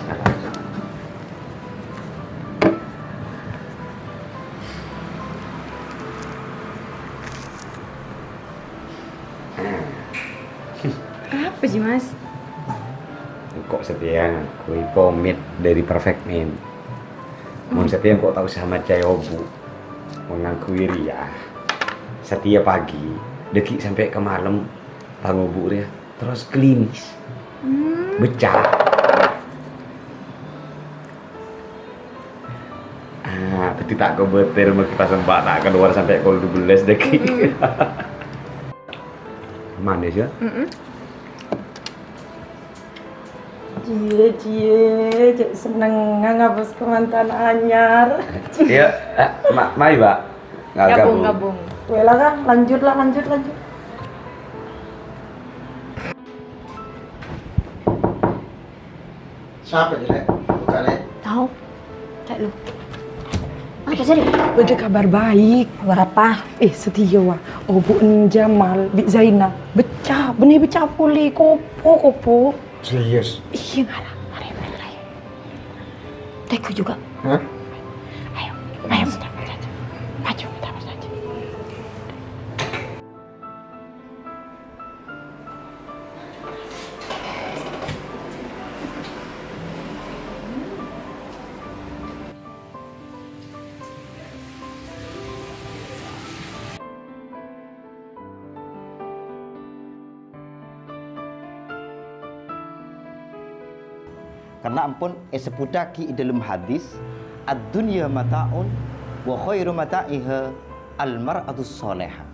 Apa sih Mas? Kok setia kui komit dari Perfect Man. Mun setia kok tahu sama Cayobu. Mengakui Ria. Setia pagi, deki sampai ke malam pangobu ya. Terus klinis. Becah. Tadi tak kebetir mau kita sempat tak keluar sampai kol 12 deki. Manis ya? Cie, seneng ngabus ke mantan anyar. Iya, mari Pak. Gabung. Wela kan, lanjut. Siapa jelek? Bukan ya? Tahu. Cek lu. Apa sih? Ada kabar baik. Kabar apa? Setia wah. Oh Bu Jamal, Bi Zainab. Becah, benih becah pulih. Kopo. Serius? Iya ngalah. Teku juga. Hah? Ayo, sudah. Maju, kita saja. Karena ampun seputaki dalam hadis ad-dunya mata'un wa khairu mata'iha al-mar'atus solehah.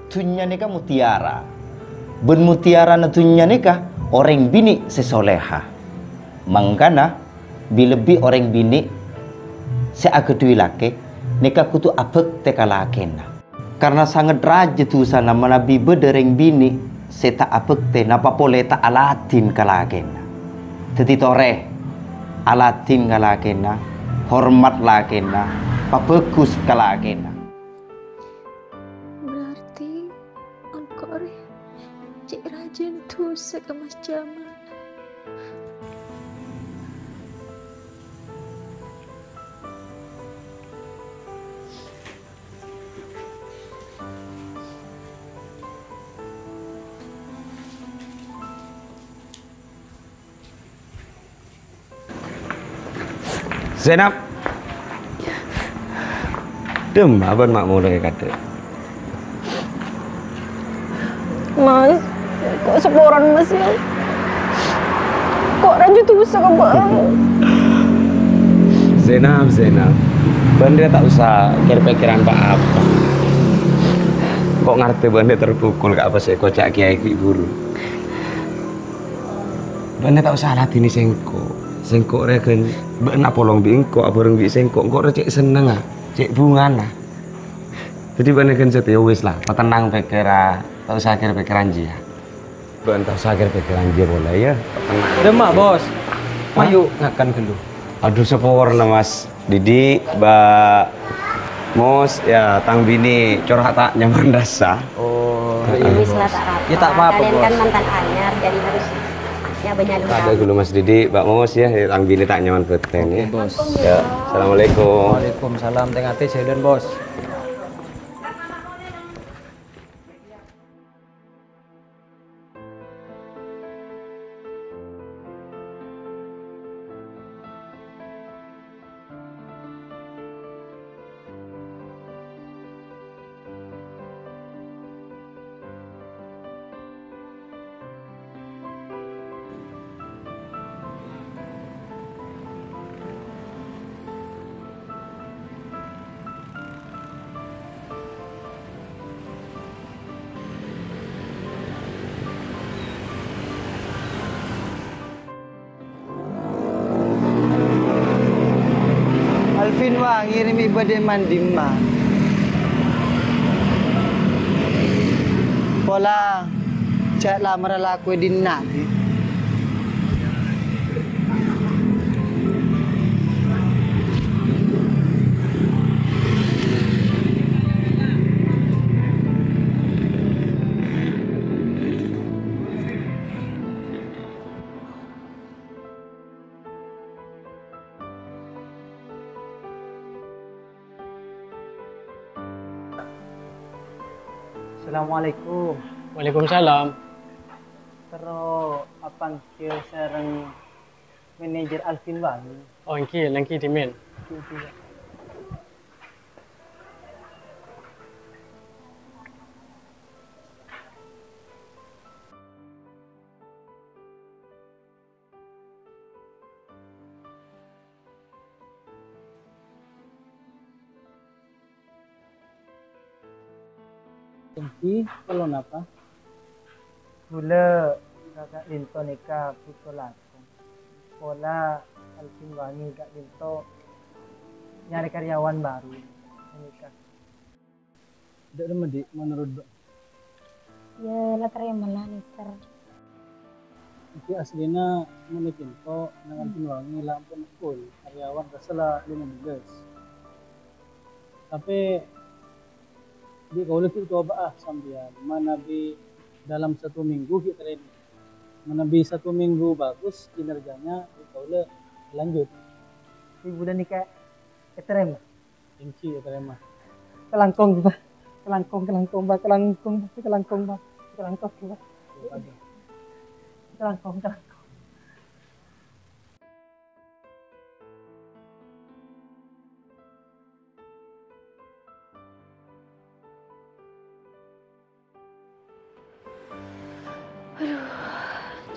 Dunia nikah mutiara. Ben mutiara na dunia nikah orang bini sesoleha. Mangkana bilebi orang bini seagadui laki nikah kutu abek teka lakena. Karena sangat raja tu sana manabi bedereng bini seta abek te napa pole ta Aladin kalakena. Jadi tore Aladin kalakena, hormat lakena, pabagus kalakena. Berarti engkau cik rajin tuh ke Mas Jamal. Zainab. Dem, abang mak mau lagi kata. Mas, kok seporan mas ya? Kok ranju tuh usah ke bang? Zainab. Banda tak usah kira-pikiran apa. Kok ngerti banda terpukul ke apa sih kocak kiai guru. Banda tak usah latih ni sengko reken benak polong bingko aboreng bi sengko kok cek seneng ah cek bungan lah. Jadi banda kan setia wis lah tenang pikiran tak usah pikiran dia. Banda tak usah pikiran dia boleh ya. Demak bos. Ayo ngakan dulu. Aduh seporna Mas Didi, Mbak Mos, ya tang bini curhat tak nyaman rasa. Oh, Wis lah tak apa. Ya tak apa-apa, Kalian Bos. kan mantan anyar, jadi harus ya banyak Ada dulu Mas Didi, Mbak Mos ya, tang bini tak nyaman beten ya. Bos. Ya, Assalamualaikum. Waalaikumsalam, tengah hati jalan bos. Alvin wah ngirim ibadah mandima. Pola cak lamar laku di nanti. Assalamualaikum. Waalaikumsalam. Terus apa kira sareng manajer Alvin Wangi? Oh, lengki di men. Jadi kalau napa? Gula kakak Linto nikah pukul aku. Pola Alvin Wangi kak Linto nyari karyawan baru nikah. Tidak ada menurut dok. Ya lah terima lah Mister. Jadi aslinya menurut Linto dengan Alvin Wangi lah pun full karyawan tersalah 15. Tapi di kau itu coba sambil mana bi dalam 1 minggu kita training, mana bi 1 minggu bagus kinerjanya di kau lanjut. Di bulan nikah terima, inci terima. Kelangkong bah, kelangkong bah, kelangkong.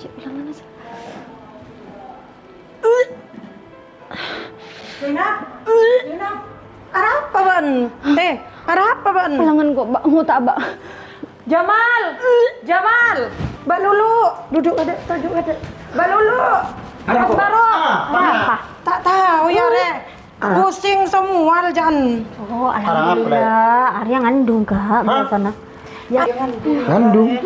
Cik bilang mana sih? Zainab, ada apa ban? Ada apa ban? Pelangan kok bak mau tak bak. Jamal, Mbak Lulu, duduk ada. Mbak Lulu, Ada apa? apa? Tak tahu ya re. Pusing semua Jan. Oh, alhamdulillah. Arya ngandung kak di sana. Ya, Ngandung.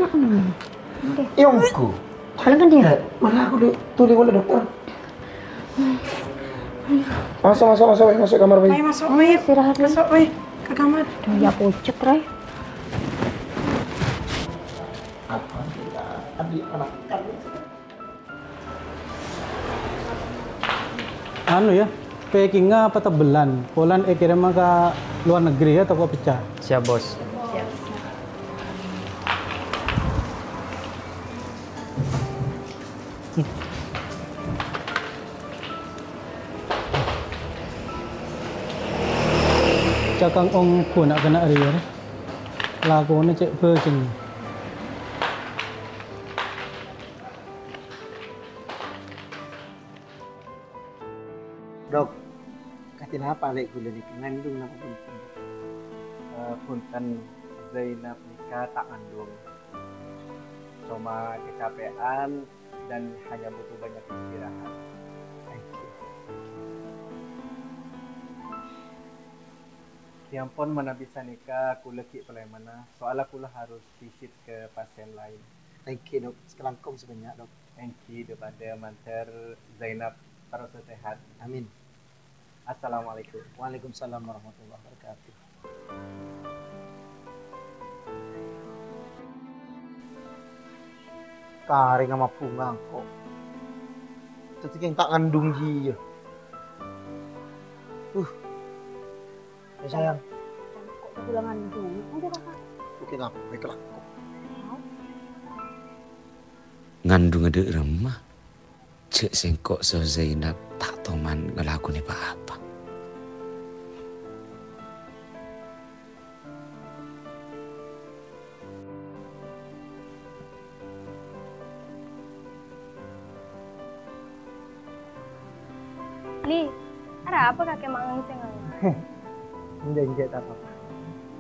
Yongku. kalau kan dia. Mana aku tuh di mana dokter? Masuk kamar bayi. Ayo masuk, weh. Istirahat dulu. Masuk, weh. Ke kamar. Aduh, ya pucuk, Ray. Alhamdulillah. Adik anak kami. Anu ya, packingnya apa tebelan? Polan kirim ke luar negeri ya, toko pecah. Siap bos. kakang ong ku nak kena ria. Lagu ni cek berceng. Dok, katin apa lek gula ni ngandung apa pun. Punten Zainab nikah tak ngandung. Cuma kecapean dan hanya butuh banyak istirahat. Yang pun mana bisa nikah kula ki pelai mana soalnya kula harus visit ke pasien lain. Thank you dok, sekelangkong sebanyak dok. Thank you daripada manter Zainab terus sehat. Amin. Assalamualaikum. Waalaikumsalam warahmatullahi wabarakatuh. Kari ngama pungang kok. Tapi yang tak ngandung dia. Ya sayang. Kok tak bilang ngandung? Ada kakak. Oke ngapa? Baiklah. Ngandung ada remah. Cek sengkok so Zainab tak toman ngelakuin apa-apa. Li, ada apa kakek mangang cengang? Jengjet tak apa.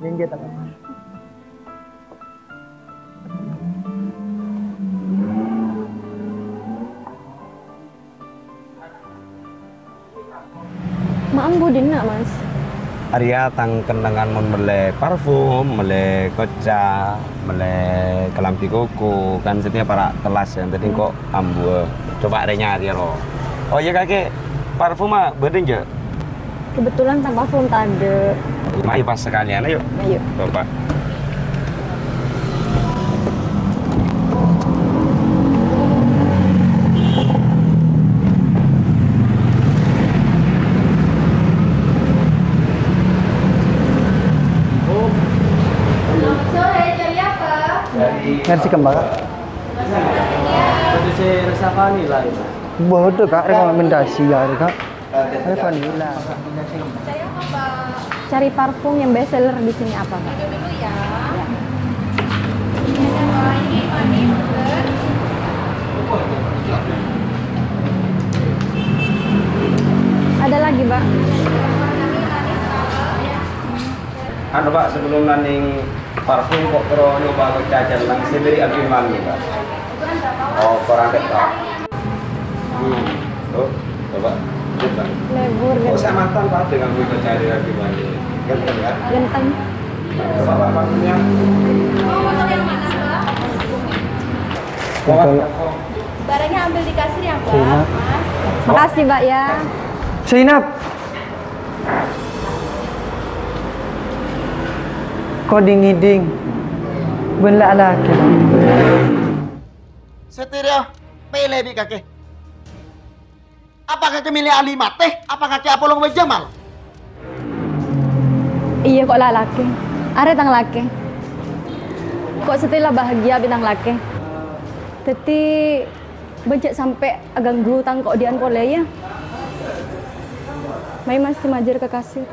Jengjet tak apa. Maang budin nak mas. Arya tang kenangan mon mele parfum, mele koca, mele kelampi koko kan setiap para telas yang tadi kok ambu. Coba ada nyari lo. Oh iya kakek, parfum mah beden je. Kebetulan tanpa parfum tak ada. Mari pas sekalian ayo. Ayo. Coba. Nasi kembang. Jadi saya rasa vanila itu. Bodoh kak, rekomendasi ya kak. Ada vanila. Cari parfum yang best seller di sini apa kak? Dulu ya. Ada lagi mbak? Anu Pak, sebelum landing parfum kok pro nyoba kecacan lang sendiri Abiman nih Pak. Oh, kurang dekat. Tuh, coba. Lebur Oh, saya mantan Pak dengan gue cari Abiman ini. Ganteng kan? Ganteng. Coba Pak parfumnya. Oh, motor yang mana mbak? Barangnya ambil di kasir ya mbak. Zainab. Makasih mbak ya. Zainab. Kau ding-ding. Benla laki. Setirnya pele bi kakek. Apa kakek milih Alimat teh? Apa kakek Apolong Jamal? Iya kok lah laki. Are tang laki. Kok setelah bahagia bintang laki. Teti becek sampai ganggu tang kok dian pole ya. Mai masih majer ke kasir.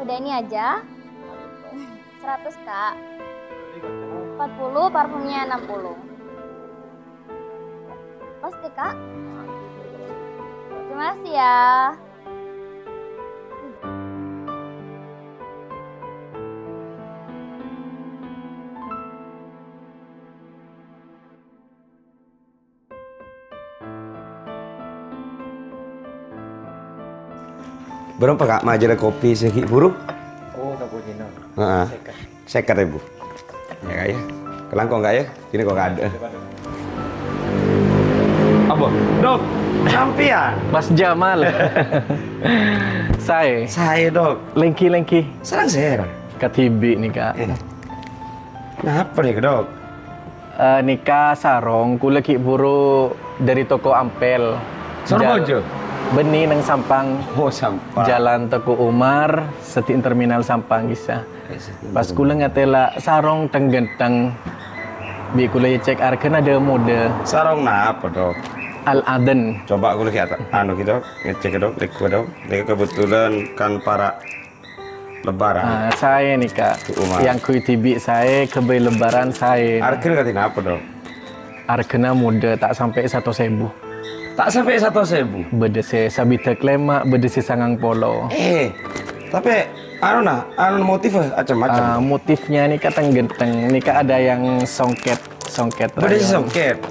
Udah ini aja. 100 kak. 40 parfumnya 60. Pasti kak. Terima kasih ya. Berapa kak majalah kopi segi buruk? Oh, cappuccino. Sekat ya bu. Ya kak ya. Kelangkong nggak ya? Ini kok nggak ada. Apa? Dok, sampian. Mas Jamal. Saya dok. Lengki. Serang saya. Katibi nih kak. Kenapa nih dok? Nikah sarong, kula ki buru dari toko Ampel. Sorbojo? Beni nang Sampang. Oh, Sampang. Jalan Teku Umar, setin terminal Sampang kisah. Pas kula ngatela sarong tenggenteng. Bi kula cek arken ada mode. Sarong apa dok? Al-Aden. Coba aku lihat kita ngecek dok, dok. Ini kebetulan kan para lebaran. Saya nih kak, yang kui tibi saya kebay lebaran saya. Arken katin apa dok? Arkena muda tak sampai 1.000. Tak sampai 1.000. Bedese sabita klema, bedese sangang polo. Tapi anu motif macam-macam. Motifnya nih kak tenggenteng, nih kak ada yang songket. Bedese songket.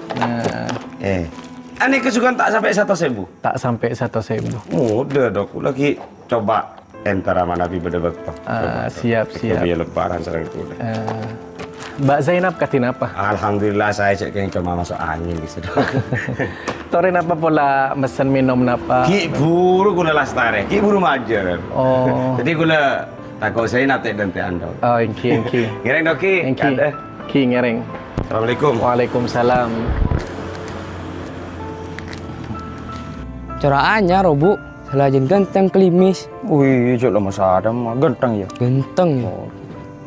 Ini kesukaan tak sampai 1.000. Tak sampai 1.000. Mudah dok, lagi coba antara mana bi beda bekto. Siap. Biar lebaran sering itu. Mbak Zainab katin apa? Alhamdulillah saya cek yang cuma masuk angin gitu dok. Torin apa pola mesen minum napa? Ki buru gula lastare, ki buru majer. Oh. Jadi gula takut saya nate dan te ando. Oh, engki. Ngereng dok ki. Ki ngereng. Assalamualaikum. Waalaikumsalam. Coraannya robu, selajeng ganteng klimis. Wih, jok lah Mas Adam, ganteng ya. Ganteng. Oh.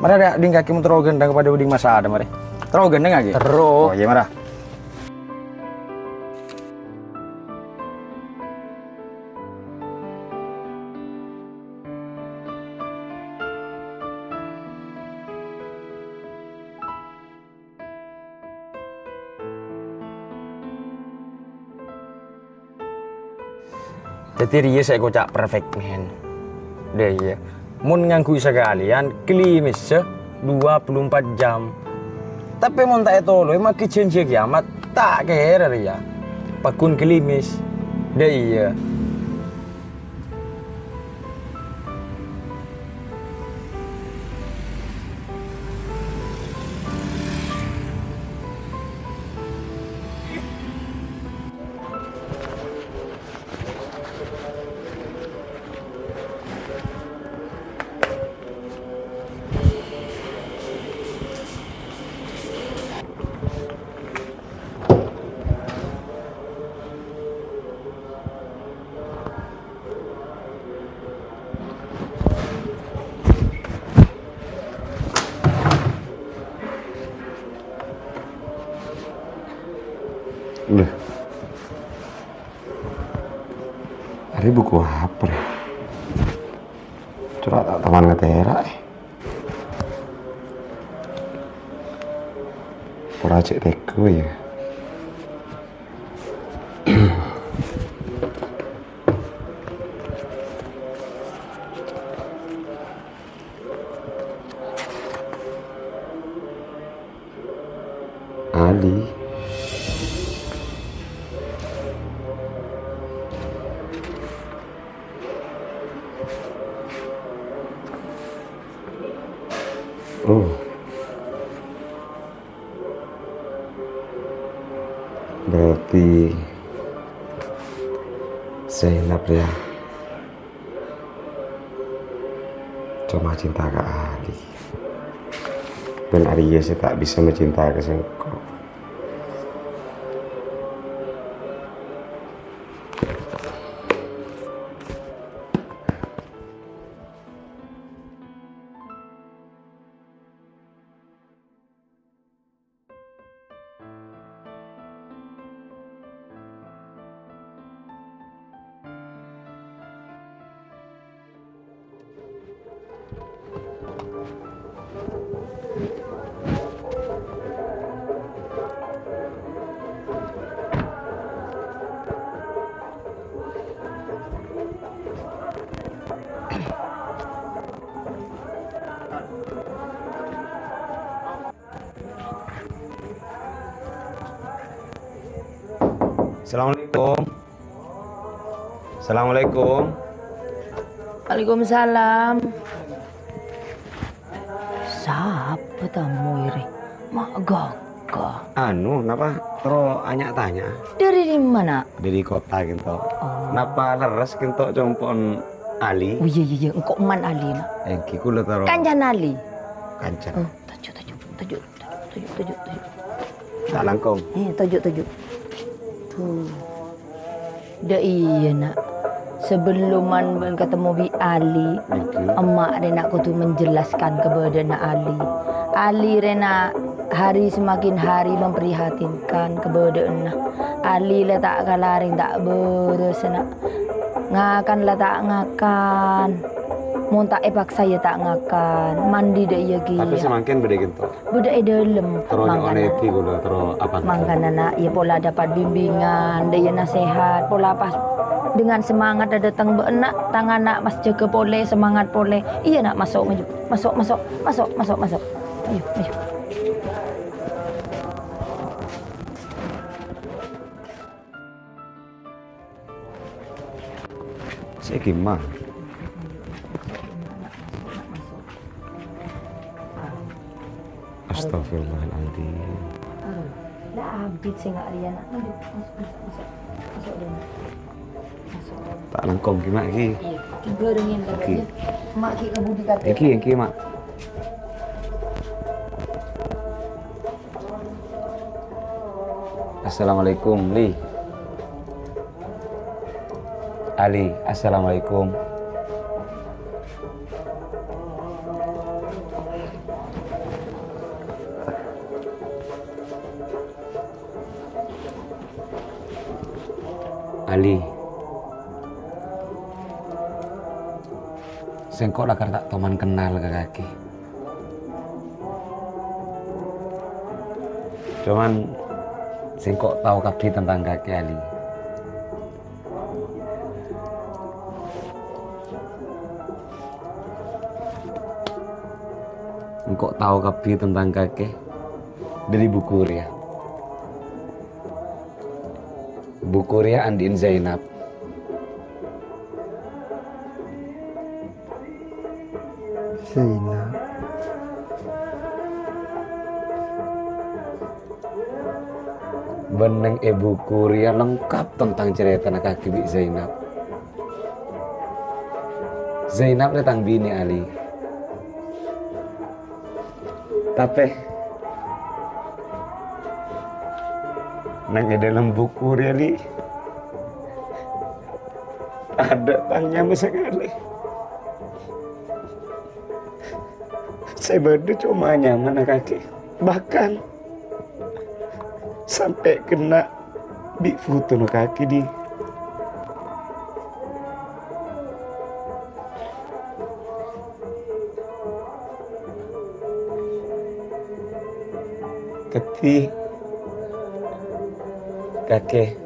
Mari ada ding kaki terlalu ganteng kepada uding Mas Adam, mari. Terlalu ganteng lagi. Terus. Oh iya marah. Jadi dia saya kocak perfect man. Deh ya. Mun nganggu sekalian klimis 24 jam. Tapi mun tak itu loh, mak janji kiamat tak kira ya. Pakun klimis. Deh iya. Udah. Hari buku apa ya? Curhat tak teman ngetera Pura cek teko ya. Ali. Oh. Berarti Zainab ya cuma cinta ke Ali. Dan Arya saya tak bisa mencintai ke Sengko. Assalamualaikum. Assalamualaikum. Waalaikumsalam. Siapa tamu ini? Mak gagah. Anu, kenapa terus anyak tanya? Dari mana? Dari kota gitu. Kenapa leres gitu compon Ali? Oh iya, engkau man Ali nak. Engki kula taruh. Kancan Ali. Kancan. Tajuk. Tak langkong. Tajuk. Tuh. Dah iya nak. Sebelum man ketemu Bi Ali, emak rena aku tuh menjelaskan kepada nak Ali. Ali rena hari semakin hari memprihatinkan kepada enah. Ali lah tak kalaring tak beresena. Ngakan lah tak ngakan. Mun tak paksa ya tak ngakan. Mandi dah iya ki. Tapi semakin beda gitu. Beda dalam. Terus oneti gula terus apa? Mangkan anak ya pola dapat bimbingan, dia nasihat, pola pas dengan semangat ada datang benak tangan nak mas jaga pole semangat pole. Iya nak masuk maju. Masuk. Ayo. Saya gimana? Astagfirullahaladzim. Dah habis saya nggak Riana. Masuk dulu. Tak langkong gimana ki? Iya, tiga dengan Ki. Mak ki kebudi kata. Ki mak. Assalamualaikum Li. Ali, assalamualaikum. Ali, sengkok lah tak toman kenal ke kaki. Cuman sengkok tahu kaki tentang kaki Ali. Engkau tahu kaki tentang kaki dari buku Ria. Buku Ria Andin Zainab. Zainab. Beneng buku Ria lengkap tentang cerita anak kaki Bi Zainab. Zainab datang bini Ali. Tapi nang dalam buku Ria li ada tanya sekali. Saya baru cuma nyaman kaki, bahkan sampai kena di foto no kaki di keti kakek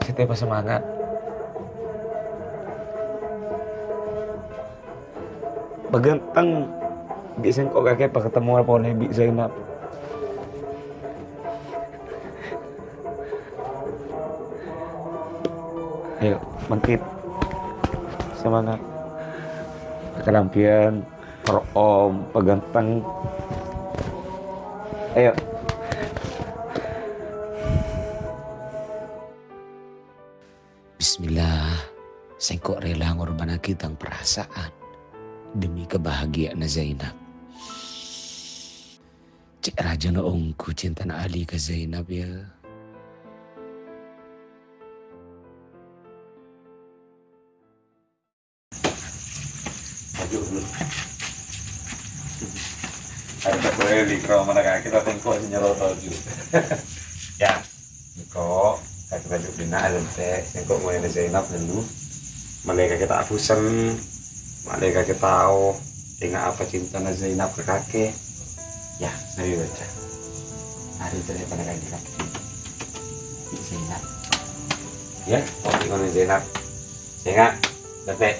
setiap semangat beganteng biasanya kok kakek pak ketemu apa Bi Zainab. Ayo bangkit semangat kelampian perom peganteng. Ayo Bismillah, sengkok rela ngorban kita perasaan demi kebahagiaan Zainab. Cik raja na ongku cinta na Ali ke Zainab ya. Ada boleh di kerama mana kita tengok senyarot taju. Ya, Niko, kita tajuk bina alte, tengok mulai dari Zainab dulu. Mereka kita afusan, mereka kita tahu dengan apa cinta Zainab ke kakek. Ya, saya baca. Hari itu saya pada kaki Zainab. Ya, kopi kono Zainab. Zainab, detek.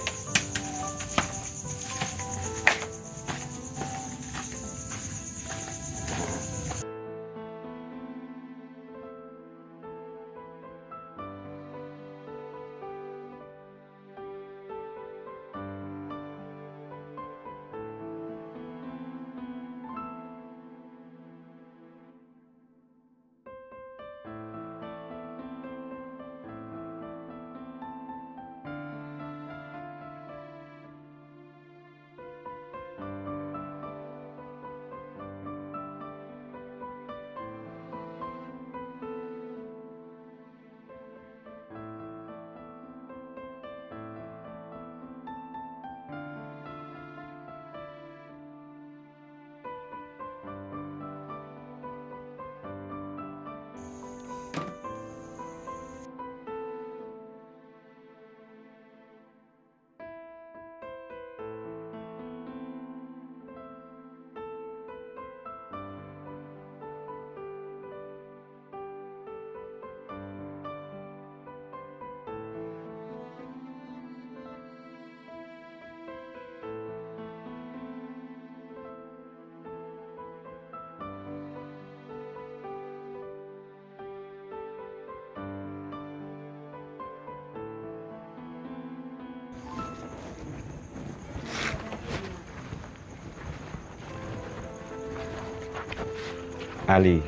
Ali,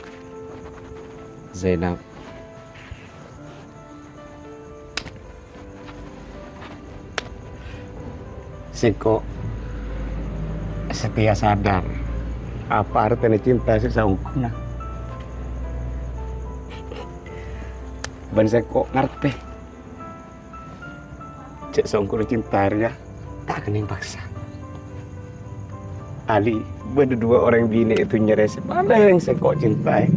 Zainab, Siko setia sadar apa artinya cinta sesaungkuna. Ben Siko ngerti cek saungkuna cinta ya tak kening paksa. Ali, berdua orang bini itu nyeresi mana yang Siko cintai.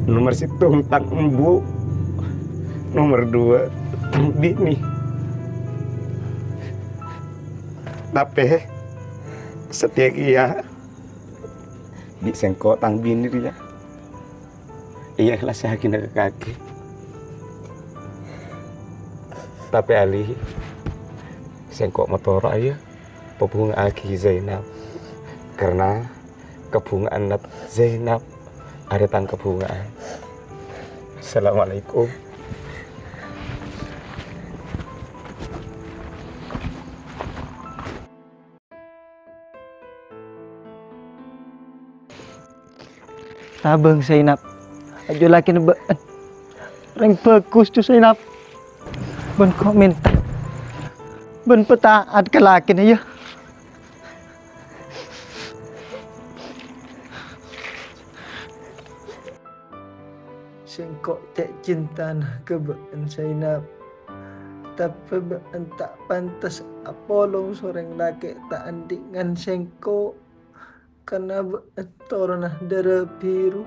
Nomor situ tentang embu, nomor 2 tentang bini. Tapi setia kia di Sengko tang bini dia. Iya ikhlas yakin ke kaki. Tapi Ali Sengko motor aja pebunga aki Zainab karena kebungaan Zainab ada tang kebungaan. Assalamualaikum. Tabang Zainab, ajo laki na baan. Reng bagus tu Zainab. Ben komentar. Ben petaat ke laki na ya. Sengkok tak cinta na ke baan Zainab. Tapi baan tak pantas apolong seorang laki tak andik ngan sengkok. Karena torna darah biru